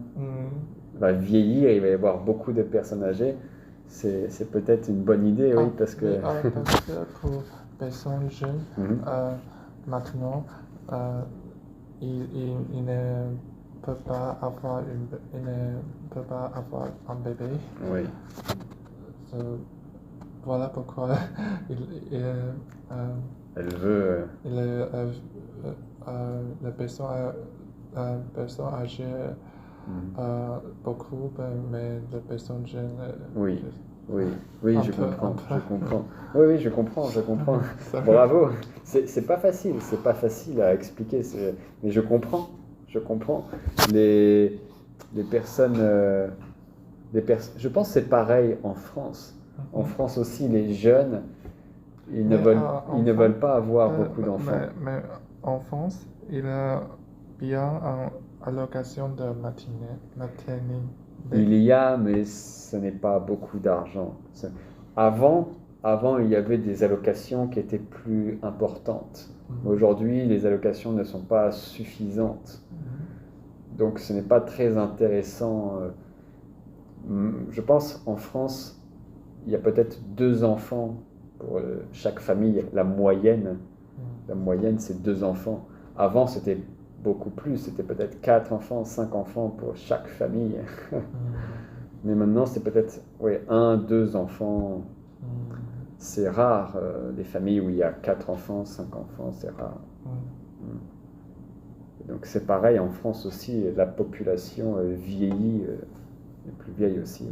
va vieillir, il va y avoir beaucoup de personnes âgées, c'est peut-être une bonne idée, oui, parce que... parce que pour personnes jeunes, Mhm. maintenant, il ne peut pas avoir un bébé. Oui, Voilà pourquoi il, il, elle veut... la personne âgée beaucoup, mais la personne jeune. Oui, oui, oui, Un je peu, comprends, un peu. je comprends. Oui, oui, je comprends. Sorry. Bravo. C'est pas facile à expliquer, mais je comprends. Les, les personnes, je pense que c'est pareil en France. En France aussi, les jeunes, ils ne veulent pas avoir beaucoup d'enfants. Mais en France, il y a bien une allocation de maternité. Il y a, mais ce n'est pas beaucoup d'argent. Avant, il y avait des allocations qui étaient plus importantes. Aujourd'hui, les allocations ne sont pas suffisantes. Donc, ce n'est pas très intéressant. Je pense en France, il y a peut-être 2 enfants pour chaque famille. La moyenne, c'est 2 enfants. Avant, c'était beaucoup plus. C'était peut-être 4 enfants, 5 enfants pour chaque famille. Mais maintenant, c'est peut-être 1, 2 enfants. C'est rare, les familles où il y a 4 enfants, 5 enfants, c'est rare. Donc c'est pareil en France aussi, la population vieillit, est plus vieille aussi.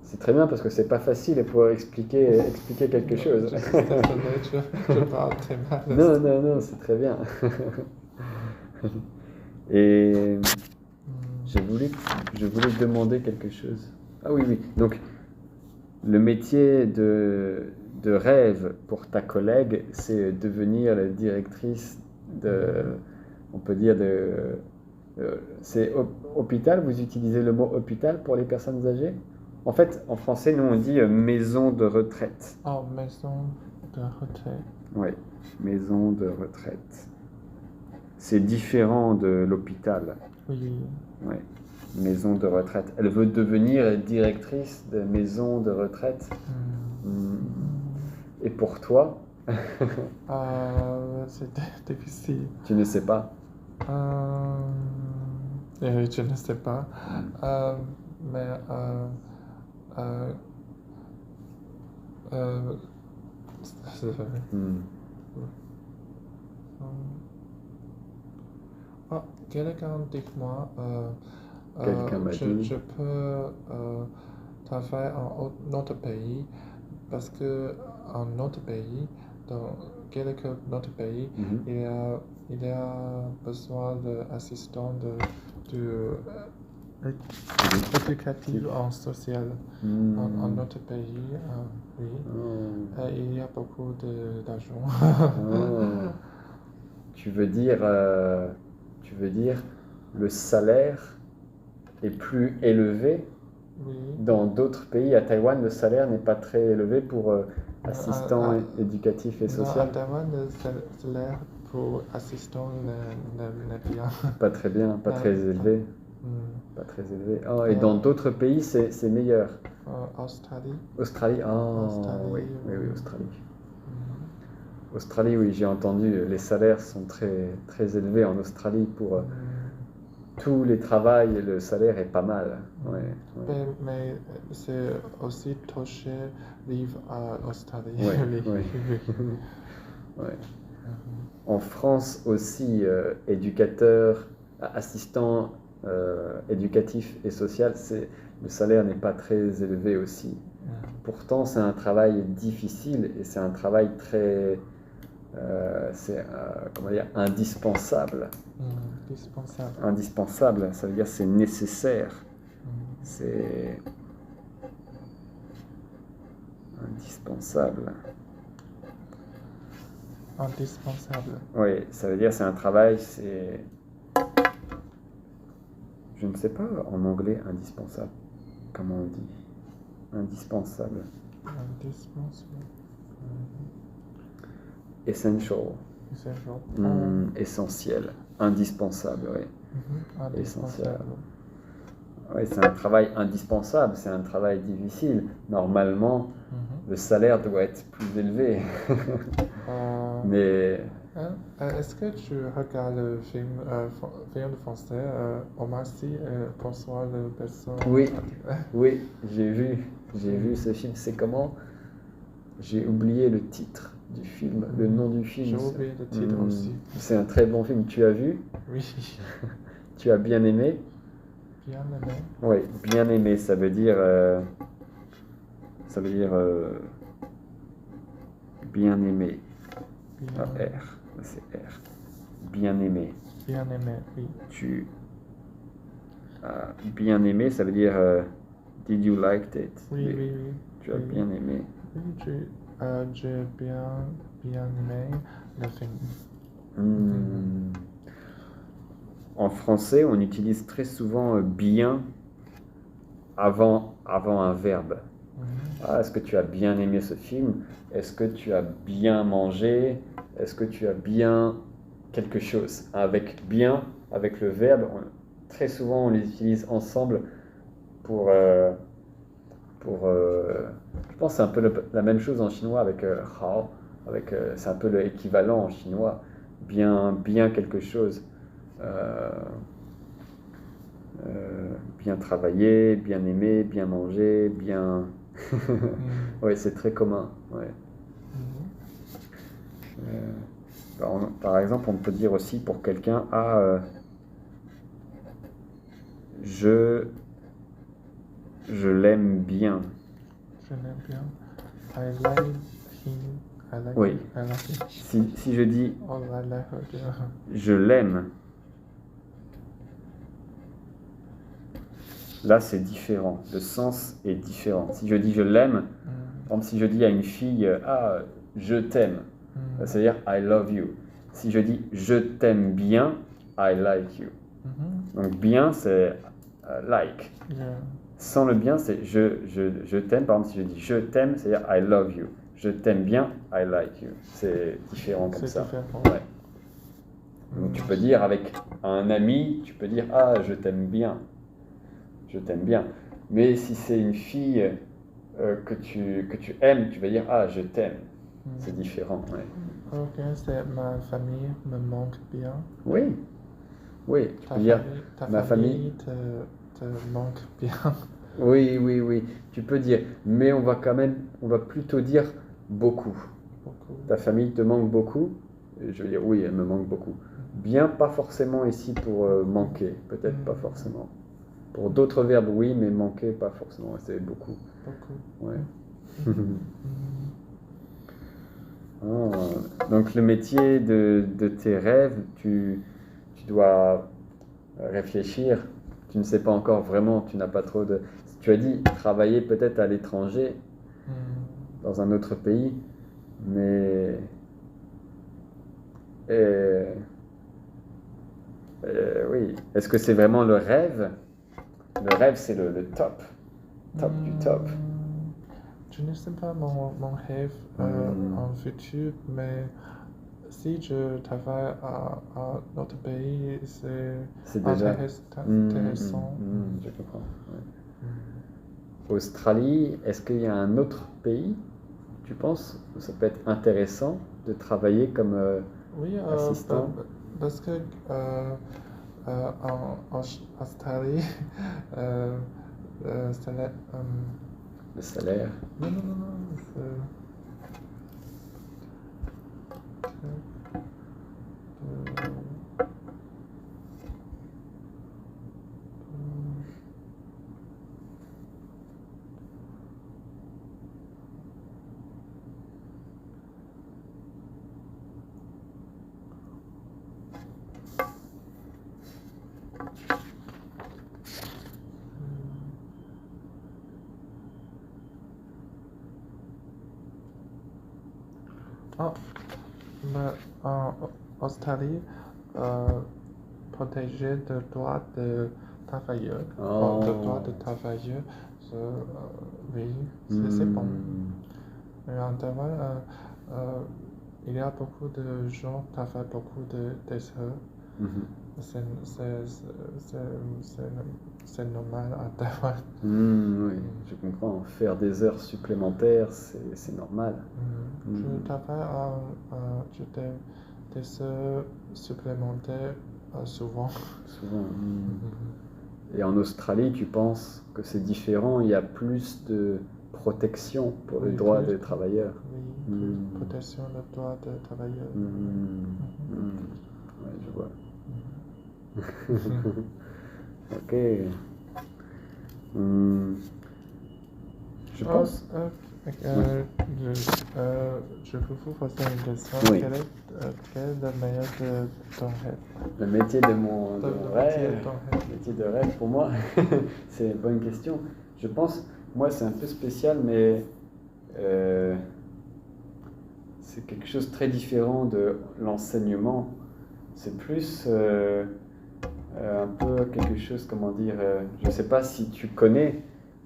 C'est très bien parce que c'est pas facile pour expliquer quelque chose. Je parle très mal. Non, c'est très bien. Et je voulais demander quelque chose. Ah oui. Donc, le métier de rêve pour ta collègue, c'est devenir la directrice on peut dire c'est hôpital, vous utilisez le mot hôpital pour les personnes âgées? En fait, en français, nous on dit maison de retraite. Oh, maison de retraite. Oui, maison de retraite. C'est différent de l'hôpital. Oui. Ouais, maison de retraite. Elle veut devenir directrice de maison de retraite. Et pour toi? C'est difficile. Tu ne sais pas? Je ne sais pas. Mais c'est vrai. Quelqu'un dit-moi, Quelqu'un m'a dit. je peux travailler en autre pays parce que en notre pays, dans quelques autres pays, il y a besoin d'assistants éducatifs en social. En notre pays, oui. Il y a beaucoup d'argent. Tu veux dire le salaire est plus élevé? Oui. Dans d'autres pays, à Taïwan, le salaire n'est pas très élevé pour assistant éducatif et social. À Taïwan, le salaire pour assistant n'est bien. Pas très bien, pas très élevé. Pas très élevé. Oh, et dans d'autres pays, c'est meilleur. Australie. Australie, oui, Australie. Australie, oui, j'ai entendu, les salaires sont très, très élevés en Australie pour tous les travails, le salaire est pas mal. Mais c'est aussi touché vivre en Australie. Oui. En France aussi, éducateur, assistant éducatif et social, le salaire n'est pas très élevé aussi. Pourtant, c'est un travail difficile et c'est un travail très... comment dire, indispensable. Indispensable, ça veut dire c'est nécessaire. C'est indispensable. Oui, ça veut dire c'est un travail, c'est... Je ne sais pas en anglais indispensable. Comment on dit? Indispensable. Essential. Essentiel. Indispensable, oui. Essentiel. ouais, c'est un travail indispensable, c'est un travail difficile. Normalement, Mhm. le salaire doit être plus élevé. Euh, Mais Est-ce que tu regardes le film français Omar Sy et François le Besson? oui, oui, j'ai vu ce film. C'est comment? J'ai oublié le titre du film, le nom du film. J'ai oublié le titre aussi. C'est un très bon film. Tu as vu? Oui, Tu as bien aimé? bien aimé. Oui, bien aimé, ça veut dire bien aimé. Bien, Ah, R, c'est R. Bien aimé. bien aimé, oui. Tu as bien aimé, ça veut dire did you like it? Oui, oui, oui. Tu as Oui. bien aimé. Oui, j'ai bien aimé le film. En français, on utilise très souvent bien avant un verbe. Ah, est-ce que tu as bien aimé ce film? Est-ce que tu as bien mangé? Est-ce que tu as bien quelque chose? Avec bien, avec le verbe, très souvent on les utilise ensemble pour... je pense que c'est un peu la même chose en chinois avec hao. C'est un peu l'équivalent en chinois. Bien quelque chose. Euh, bien travailler, bien aimer, bien manger, bien... Oui, c'est très commun. Ouais. Par exemple, on peut dire aussi pour quelqu'un, je l'aime bien. Je l'aime bien. I like him. I like Oui. it. I like it. Si je dis Oh, I like her. je l'aime, là c'est différent. Le sens est différent. Si je dis je l'aime, par exemple, si je dis à une fille, je t'aime, c'est-à-dire I love you. Si je dis je t'aime bien, I like you. Donc bien, c'est like. Yeah. Sans le bien, c'est je t'aime. Par exemple, si je dis je t'aime, c'est-à-dire I love you. Je t'aime bien, I like you. C'est différent comme ça. C'est différent. Ouais. Donc tu peux dire avec un ami, tu peux dire je t'aime bien. Je t'aime bien. Mais si c'est une fille que tu aimes, tu vas dire je t'aime. C'est différent. Ouais. Ok, c'est ma famille me manque bien. Oui. Oui, tu peux dire ma famille te manque bien. Oui. Tu peux dire, mais on va plutôt dire beaucoup. Ta famille te manque beaucoup? Je veux dire, oui, elle me manque beaucoup. Bien, pas forcément ici pour manquer, peut-être pas forcément. Pour d'autres verbes, oui, mais manquer, pas forcément, c'est beaucoup. Ouais. Donc le métier de tes rêves, tu dois réfléchir. Tu ne sais pas encore vraiment, tu n'as pas trop de... Tu as dit travailler peut-être à l'étranger, dans un autre pays, mais... oui, est-ce que c'est vraiment le rêve? Le rêve, c'est le top du top. Je ne sais pas mon rêve en futur, mais si je travaille à notre pays, c'est déjà intéressant. Je comprends. Ouais. Australie, est-ce qu'il y a un autre pays, tu penses, où ça peut être intéressant de travailler comme assistant? Parce que en Australie, Le salaire. Non. Mais en Australie, protéger le droit de travailleur, le droit de travailleur, oui, c'est bon. Et en Taïwan, il y a beaucoup de gens qui travaillent beaucoup des heures. c'est normal à Taïwan. Oui, je comprends. Faire des heures supplémentaires, c'est normal. Je travaille je des heures supplémentaires souvent. Souvent. Et en Australie, tu penses que c'est différent? Il y a plus de protection pour les Oui, droits plus- des travailleurs. Oui, plus protection des droits des travailleurs. Ouais, je vois. Ok. Je pense. Je peux vous poser une question. Oui. Quel est le meilleur de ton rêve? Le métier de mon Le métier rêve. de ton rêve. Le métier de rêve pour moi, c'est une bonne question. Je pense, moi c'est un peu spécial, mais c'est quelque chose de très différent de l'enseignement. C'est plus un peu quelque chose, comment dire, je ne sais pas si tu connais,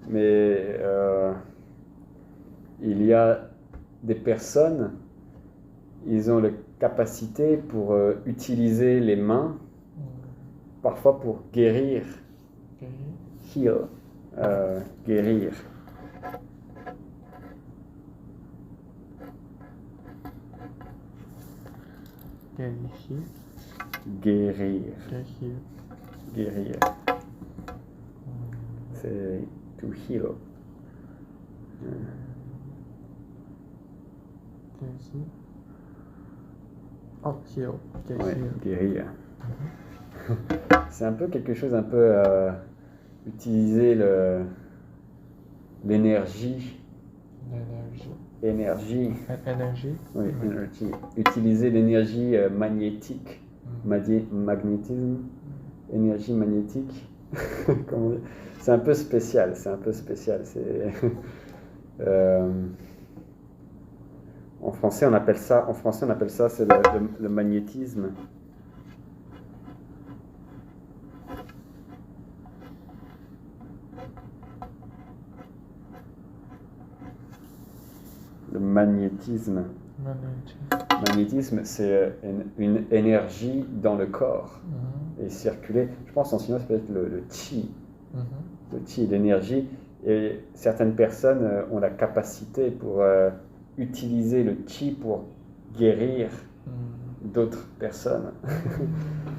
mais il y a des personnes, ils ont la capacité pour utiliser les mains, parfois pour guérir, heal, guérir. Guérir. Guérir. C'est to heal. Oh, heal. Ouais, guérir. C'est un peu quelque chose, un peu utiliser l'énergie. Énergie. Oui, énergie. Utiliser l'énergie magnétique. Magnétisme. Énergie magnétique. C'est un peu spécial. C'est en français, on appelle ça. C'est le magnétisme. Le magnétisme. Magnétisme, c'est une énergie dans le corps et circuler. Je pense en chinois, ça peut être le qi. Le qi, l'énergie. Et certaines personnes ont la capacité pour utiliser le qi pour guérir d'autres personnes.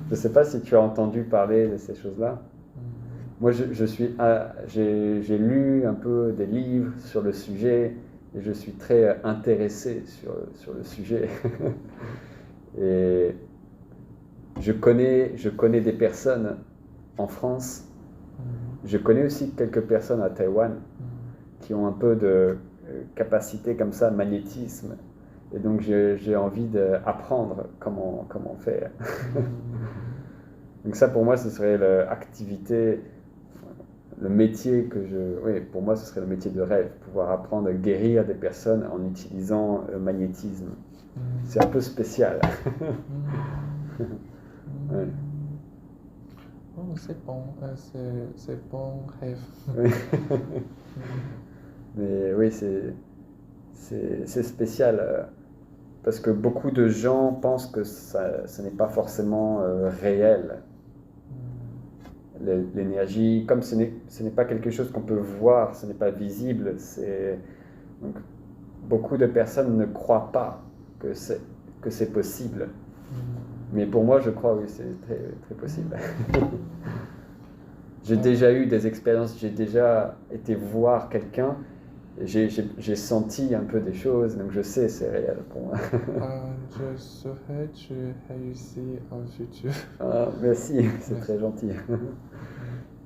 Je ne sais pas si tu as entendu parler de ces choses-là. Moi, j'ai lu un peu des livres sur le sujet. Et je suis très intéressé sur le sujet. Et je connais des personnes en France. Je connais aussi quelques personnes à Taïwan qui ont un peu de capacité comme ça, magnétisme. Et donc j'ai envie d'apprendre comment faire. Donc ça pour moi ce serait l'activité, le métier pour moi ce serait le métier de rêve, pouvoir apprendre à guérir des personnes en utilisant le magnétisme. C'est un peu spécial. Ouais. Oh, c'est bon rêve. Oui. Mais oui, c'est spécial parce que beaucoup de gens pensent que ce n'est pas forcément réel. L'énergie, comme ce n'est pas quelque chose qu'on peut voir, ce n'est pas visible, donc, beaucoup de personnes ne croient pas que c'est possible. Mais pour moi, je crois, oui, c'est très, très possible. J'ai déjà eu des expériences, j'ai déjà été voir quelqu'un, et j'ai senti un peu des choses, donc je sais c'est réel pour moi. Je souhaite que tu réussisses en futur. Ah, merci, c'est très gentil.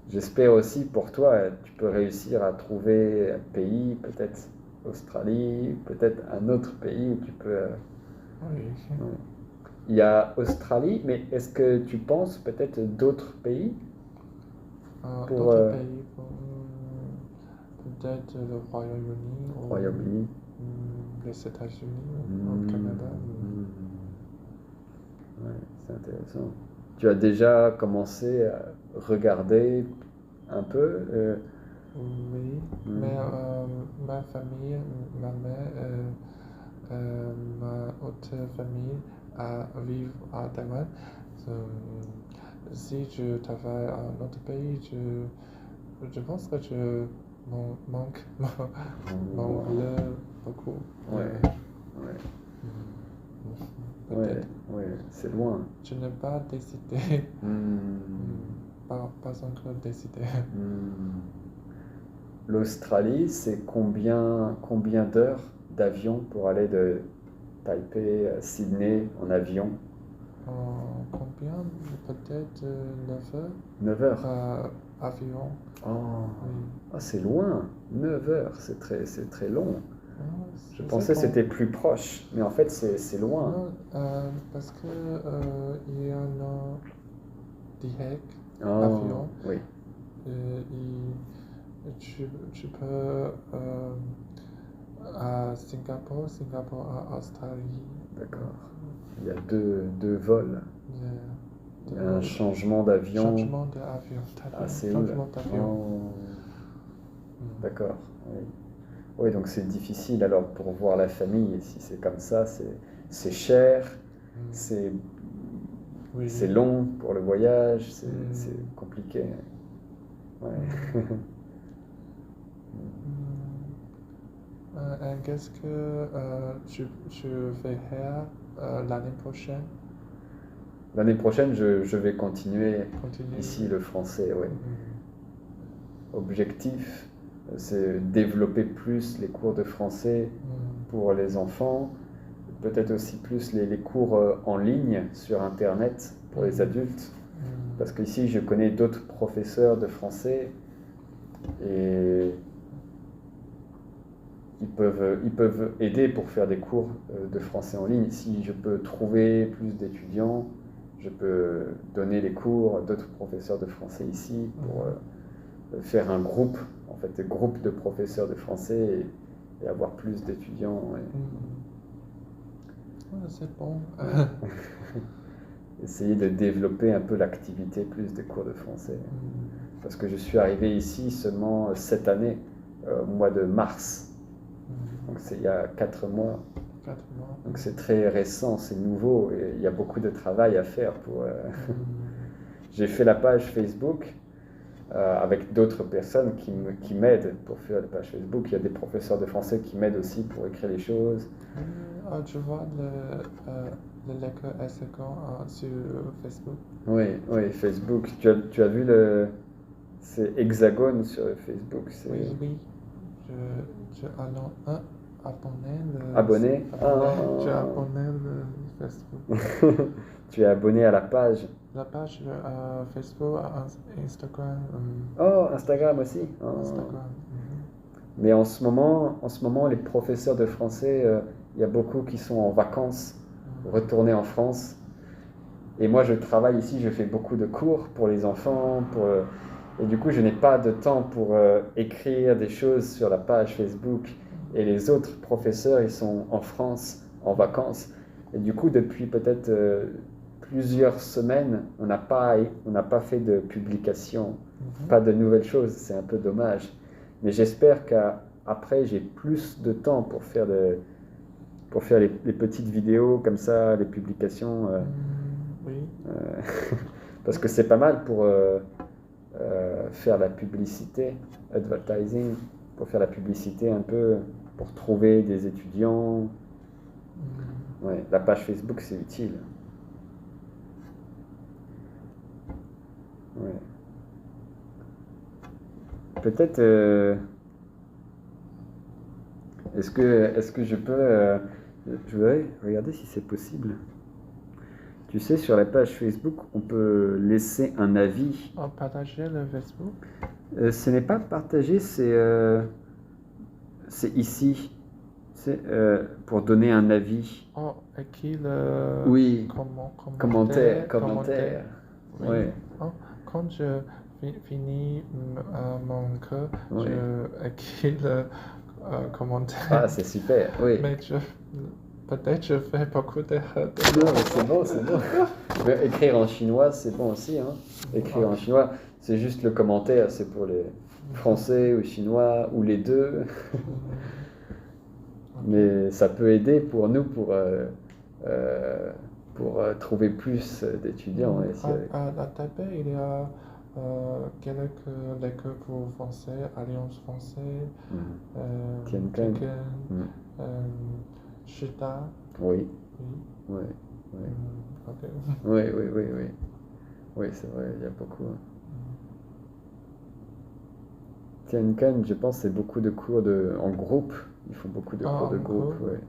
J'espère aussi pour toi, tu peux réussir à trouver un pays, peut-être Australie, peut-être un autre pays où tu peux... Oui. Il y a Australie, mais est-ce que tu penses peut-être d'autres pays D'autres pays, peut-être le Royaume-Uni, les États-Unis, le Canada. Ouais, c'est intéressant. Tu as déjà commencé à regarder un peu Oui, mais ma famille, ma mère, ma autre famille vivent à Taïwan. si je travaille à un autre pays, je pense que je manque l'anglais beaucoup. Ouais, ouais, ouais, Peut-être. ouais, c'est loin. Je n'ai pas décidé, Hmm, pas encore décidé. hmm. L'Australie, c'est combien d'heures d'avion pour aller de Taipei à Sydney en avion? Combien? Peut-être 9 heures 9 heures. avion. Oh, Oui. ah, c'est loin. 9 heures, c'est très long. Ah, Je c'est pensais que bon. c'était plus proche, mais en fait, c'est loin. Non, parce que il y en a direct Oh, avion. oui, Tu peux à Singapour à Australie. d'accord. Il y a deux vols. Il Il y y a a un changement d'avion changement d'avion. à Séoul. Changement d'avion. Oh, Mm. d'accord. Oui. Oui, donc c'est difficile alors pour voir la famille. Et si c'est comme ça, c'est cher, Mm. c'est Oui. c'est long pour le voyage, Mm. c'est compliqué. Ouais. Et qu'est-ce que tu vais faire l'année prochaine? L'année prochaine, je vais continuer Continuer. ici le français. Ouais. Mm. Objectif, c'est développer plus les cours de français Mm. pour les enfants, peut-être aussi plus les cours en ligne sur Internet pour les adultes. Mm. Parce qu'ici, je connais d'autres professeurs de français et ils peuvent aider pour faire des cours de français en ligne. Si je peux trouver plus d'étudiants, je peux donner les cours à d'autres professeurs de français ici pour faire un groupe, en fait, des groupes de professeurs de français et avoir plus d'étudiants. Ouais, c'est bon. Essayer de développer un peu l'activité plus des cours de français. Parce que je suis arrivé ici seulement cette année, au mois de mars. Donc c'est il y a 4 mois. 4 mois. Donc c'est très récent, c'est nouveau et il y a beaucoup de travail à faire pour... J'ai fait la page Facebook avec d'autres personnes qui m'aident pour faire la page Facebook. Il y a des professeurs de français qui m'aident aussi pour écrire les choses. Tu vois le lecteur Hexagon sur Facebook? Oui, oui, Facebook. Tu as vu c'est Hexagone sur Facebook. Oui, oui. Je Abonné? J'ai abonné le Facebook. Tu es abonné à la page. La page Facebook, Instagram. Oh, Instagram aussi. Oh. Instagram. Mais en ce moment, les professeurs de français, il y a beaucoup qui sont en vacances, retournés en France. Et moi, je travaille ici, je fais beaucoup de cours pour les enfants, et du coup, je n'ai pas de temps pour écrire des choses sur la page Facebook. Et les autres professeurs, ils sont en France, en vacances. Et du coup, depuis peut-être plusieurs semaines, on n'a pas fait de publication, pas de nouvelles choses. C'est un peu dommage. Mais j'espère qu'après, j'ai plus de temps pour faire les petites vidéos comme ça, les publications. Oui. Parce que c'est pas mal pour faire la publicité, advertising, pour faire la publicité un peu, pour trouver des étudiants. Ouais, la page Facebook, c'est utile. Ouais. Peut-être, est-ce que je peux, je voudrais regarder si c'est possible. Tu sais, sur la page Facebook, on peut laisser un avis. Partager le Facebook? Ce n'est pas partager, c'est ici. C'est pour donner un avis. Oh, écrit le Oui. commentaire. Oui. Ouais. Oh, quand je finis mon cours, Oui. je écris le commentaire. Ah, c'est super, oui. Mais peut-être je fais beaucoup d'erreurs. Non, mais c'est bon, c'est bon. Mais écrire en chinois, c'est bon aussi. Hein. Écrire en chinois, c'est juste le commentaire, c'est pour les français ou chinois ou les deux. Mais ça peut aider pour nous pour pour trouver plus d'étudiants. Et À Taipei, il y a quelques écoles pour français, Alliance française, Tianken. Chita. Oui. Oui. Oui, oui. Ok. Oui, oui, oui, oui. Oui, c'est vrai, il y a beaucoup. Tianken, je pense, c'est beaucoup de cours en groupe. Ils font beaucoup de cours de groupe. Ouais.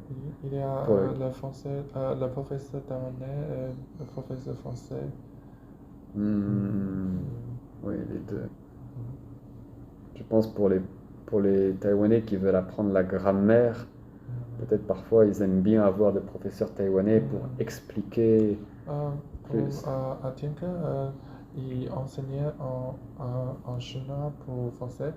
Il y a Pour- le français, le professeur taïwanais et le professeur français. Oui, les deux. Je pense pour les Taïwanais qui veulent apprendre la grammaire, peut-être parfois ils aiment bien avoir des professeurs taïwanais pour expliquer plus. À Tianka, il enseignait en chinois pour français.